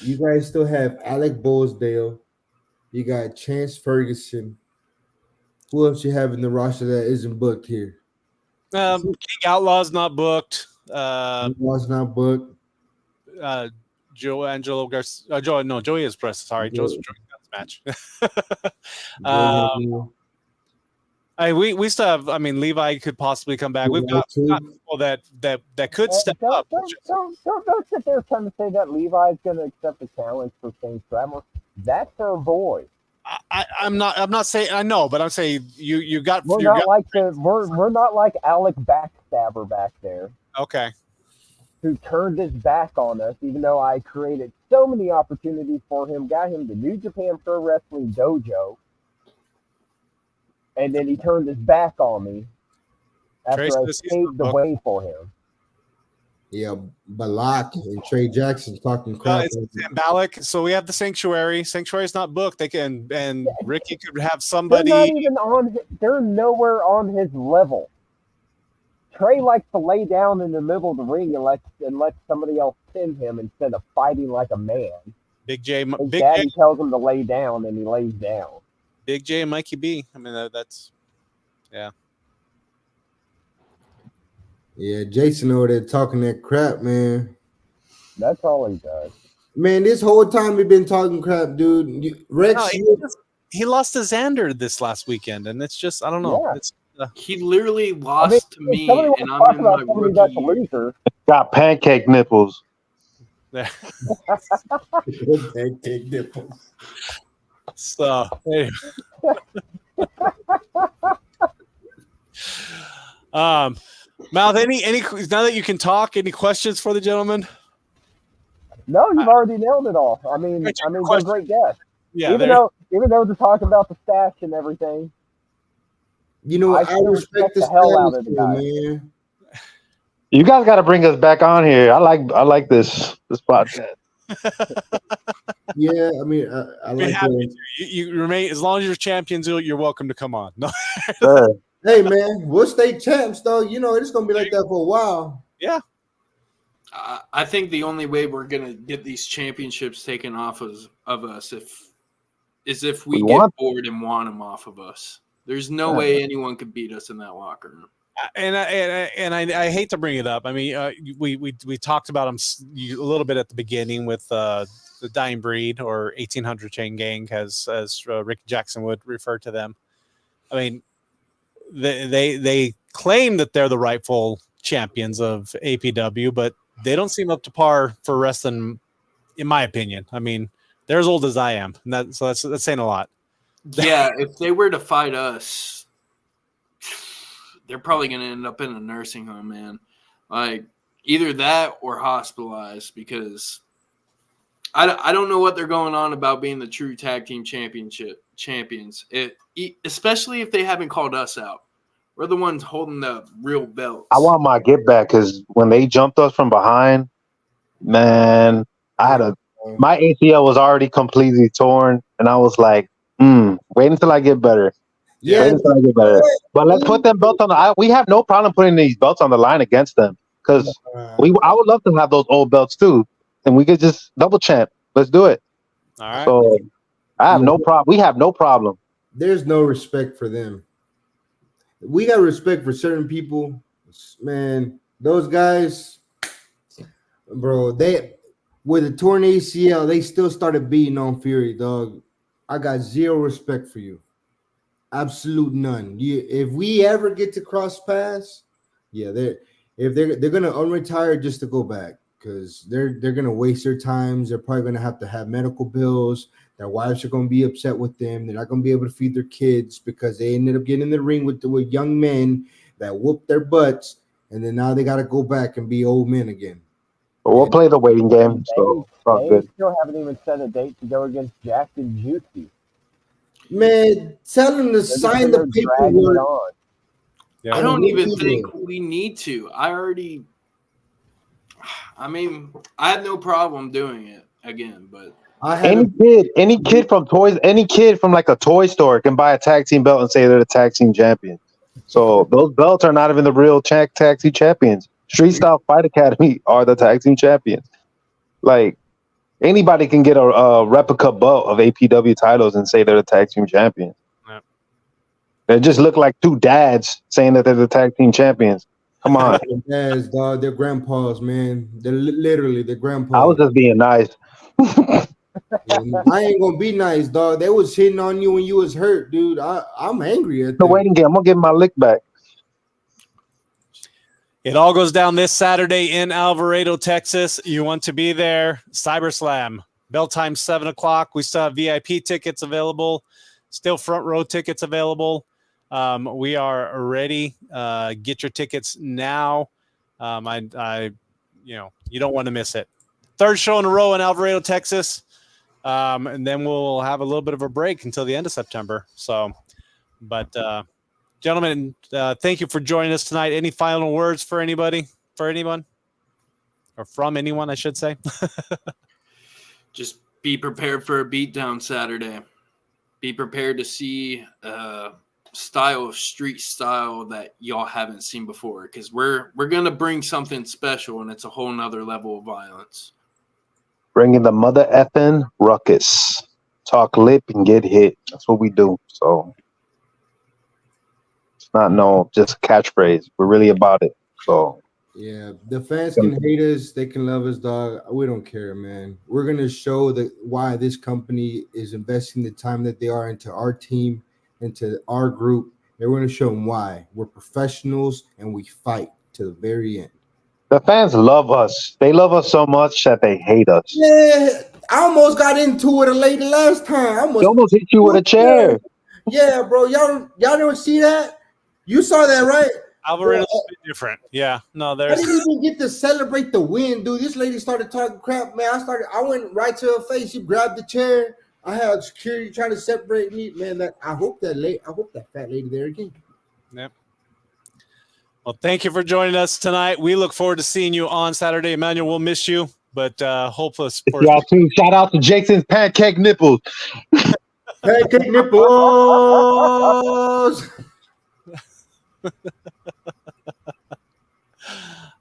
K: You guys still have Alec Bowsdale. You got Chance Ferguson. Who else you have in the roster that isn't booked here?
A: King Outlaw's not booked.
K: Was not booked.
A: Joey is pressed. Sorry, Joe's joining that match. We still have. I mean, Levi could possibly come back. We've got people that could step up.
N: Don't sit there trying to say that Levi's going to accept the challenge for Shane Stratmore. That's our boy.
A: I'm not saying I know, but I'm saying you got.
N: We're not like Alec Backstabber back there.
A: Okay.
N: Who turned his back on us, even though I created so many opportunities for him, got him the New Japan Pro Wrestling Dojo, and then he turned his back on me after I paved the way for him.
K: Yeah, Balak and Trey Jackson talking crap.
A: It's Balak. So we have the Sanctuary. Sanctuary's not booked. They can, and Ricky could have somebody.
N: They're not even on. They're nowhere on his level. Trey likes to lay down in the middle of the ring and let somebody else pin him instead of fighting like a man.
A: Big J,
N: Daddy tells him to lay down, and he lays down.
A: Big J and Mikey B. I mean, that's yeah.
K: Yeah, Jason over there talking that crap, man.
N: That's all he does.
K: Man, this whole time we've been talking crap, dude. Rex,
A: he lost to Xander this last weekend, and it's just I don't know.
N: Yeah.
A: It's
L: he literally lost to me, and I'm in my rookie.
J: Got pancake nipples.
K: Pancake nipples.
A: So, anyway. Mouth, any now that you can talk, any questions for the gentleman?
N: No, you've already nailed it all. I mean, they're great guests.
A: Yeah,
N: even though they're talking about the stash and everything.
K: You know, I
N: still
K: respect the
N: hell out
K: status
N: of the
K: quo,
N: guy.
K: man.
J: You guys got to bring us back on here. I like this podcast.
K: Yeah, I mean, I
A: Be
K: like
A: happy
K: it.
A: to. You remain as long as you're champions. You're welcome to come on. No.
J: Sure.
K: Hey, man, we'll stay champs, though. You know, it's gonna be like that for a while.
A: Yeah.
L: I think the only way we're gonna get these championships taken off of us is if we get bored and want them off of us. There's no way anyone could beat us in that locker room.
A: And I hate to bring it up. I mean, we talked about them a little bit at the beginning with the Dying Breed or 1800 Chain Gang, as Ricky Jackson would refer to them. I mean, they claim that they're the rightful champions of APW, but they don't seem up to par for wrestling, in my opinion. I mean, they're as old as I am, and that's saying a lot.
L: Yeah, if they were to fight us, they're probably going to end up in a nursing home, man. Like, either that or hospitalized, because I don't know what they're going on about being the true tag team champions. Especially if they haven't called us out. We're the ones holding the real belts.
J: I want my get back because when they jumped us from behind, man, my ACL was already completely torn, and I was like, wait until I get better.
K: Yeah,
J: wait until I get better. But let's put them belts on. We have no problem putting these belts on the line against them because I would love to have those old belts too, and we could just double champ. Let's do it.
A: All right.
J: So I have no problem. We have no problem.
K: There's no respect for them. We got respect for certain people, man. Those guys, bro, they with a torn ACL, they still started beating on Fury, dog. I got zero respect for you. Absolute none. If we ever get to cross paths, yeah, they're gonna unretire just to go back because they're gonna waste their times. They're probably gonna have to have medical bills. Their wives are gonna be upset with them. They're not gonna be able to feed their kids because they ended up getting in the ring with young men that whooped their butts, and then now they got to go back and be old men again.
J: But we'll play the waiting game. So it's all good.
N: Still haven't even set a date to go against Jack and Juicy.
K: Man, tell them to sign the paperwork.
L: I don't even think we need to. I have no problem doing it again, but
J: any kid from like a toy store can buy a tag team belt and say they're the tag team champion. So those belts are not even the real tag team champions. Street Style Fight Academy are the tag team champions. Like anybody can get a replica belt of APW titles and say they're the tag team champions. Yeah. They just look like two dads saying that they're the tag team champions. Come on.
K: Yes, dog. They're grandpas, man. They're literally their grandpas.
J: I was just being nice.
K: I ain't gonna be nice, dog. They was hitting on you when you was hurt, dude. I'm angry at
J: the waiting game. I'm gonna give my lick back.
A: It all goes down this Saturday in Alvarado, Texas. You want to be there. CyberSlam. Bell time 7:00. We still have VIP tickets available. Still front row tickets available. We are ready. Get your tickets now. You don't want to miss it. Third show in a row in Alvarado, Texas. And then we'll have a little bit of a break until the end of September. So, but gentlemen, thank you for joining us tonight. Any final words for anyone, or from anyone, I should say?
L: Just be prepared for a beatdown Saturday. Be prepared to see street style that y'all haven't seen before, because we're gonna bring something special, and it's a whole nother level of violence.
J: Bringing the mother effing ruckus. Talk lip and get hit. That's what we do. So it's not just a catchphrase. We're really about it. So
K: yeah, the fans can hate us, they can love us, dog. We don't care, man. We're gonna show why this company is investing the time that they are into our team, into our group. And we're gonna show them why. We're professionals and we fight to the very end.
J: The fans love us. They love us so much that they hate us.
K: Yeah, I almost got into it late last time.
J: They almost hit you with a chair.
K: Yeah, bro. Y'all didn't see that? You saw that, right?
A: Alvaredo's a bit different. Yeah, no,
K: I
A: there's.
K: didn't even get to celebrate the win, dude. This lady started talking crap, man. I went right to her face. She grabbed the chair. I had security trying to separate me, man. I hope that fat lady there again.
A: Yep. Well, thank you for joining us tonight. We look forward to seeing you on Saturday. Emmanuel, we'll miss you, but hopefully,
J: Y'all too. Shout out to Jason's pancake nipples.
K: Pancake nipples.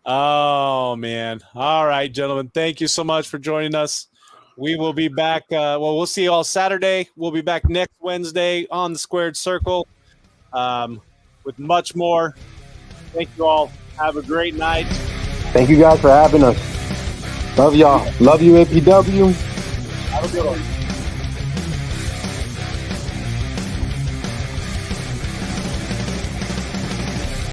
A: Oh man! All right, gentlemen, thank you so much for joining us. We will be back. We'll see you all Saturday. We'll be back next Wednesday on the Squared Circle with much more. Thank you all. Have a great night.
J: Thank you guys for having us. Love y'all. Love you, APW.
A: Have a good one.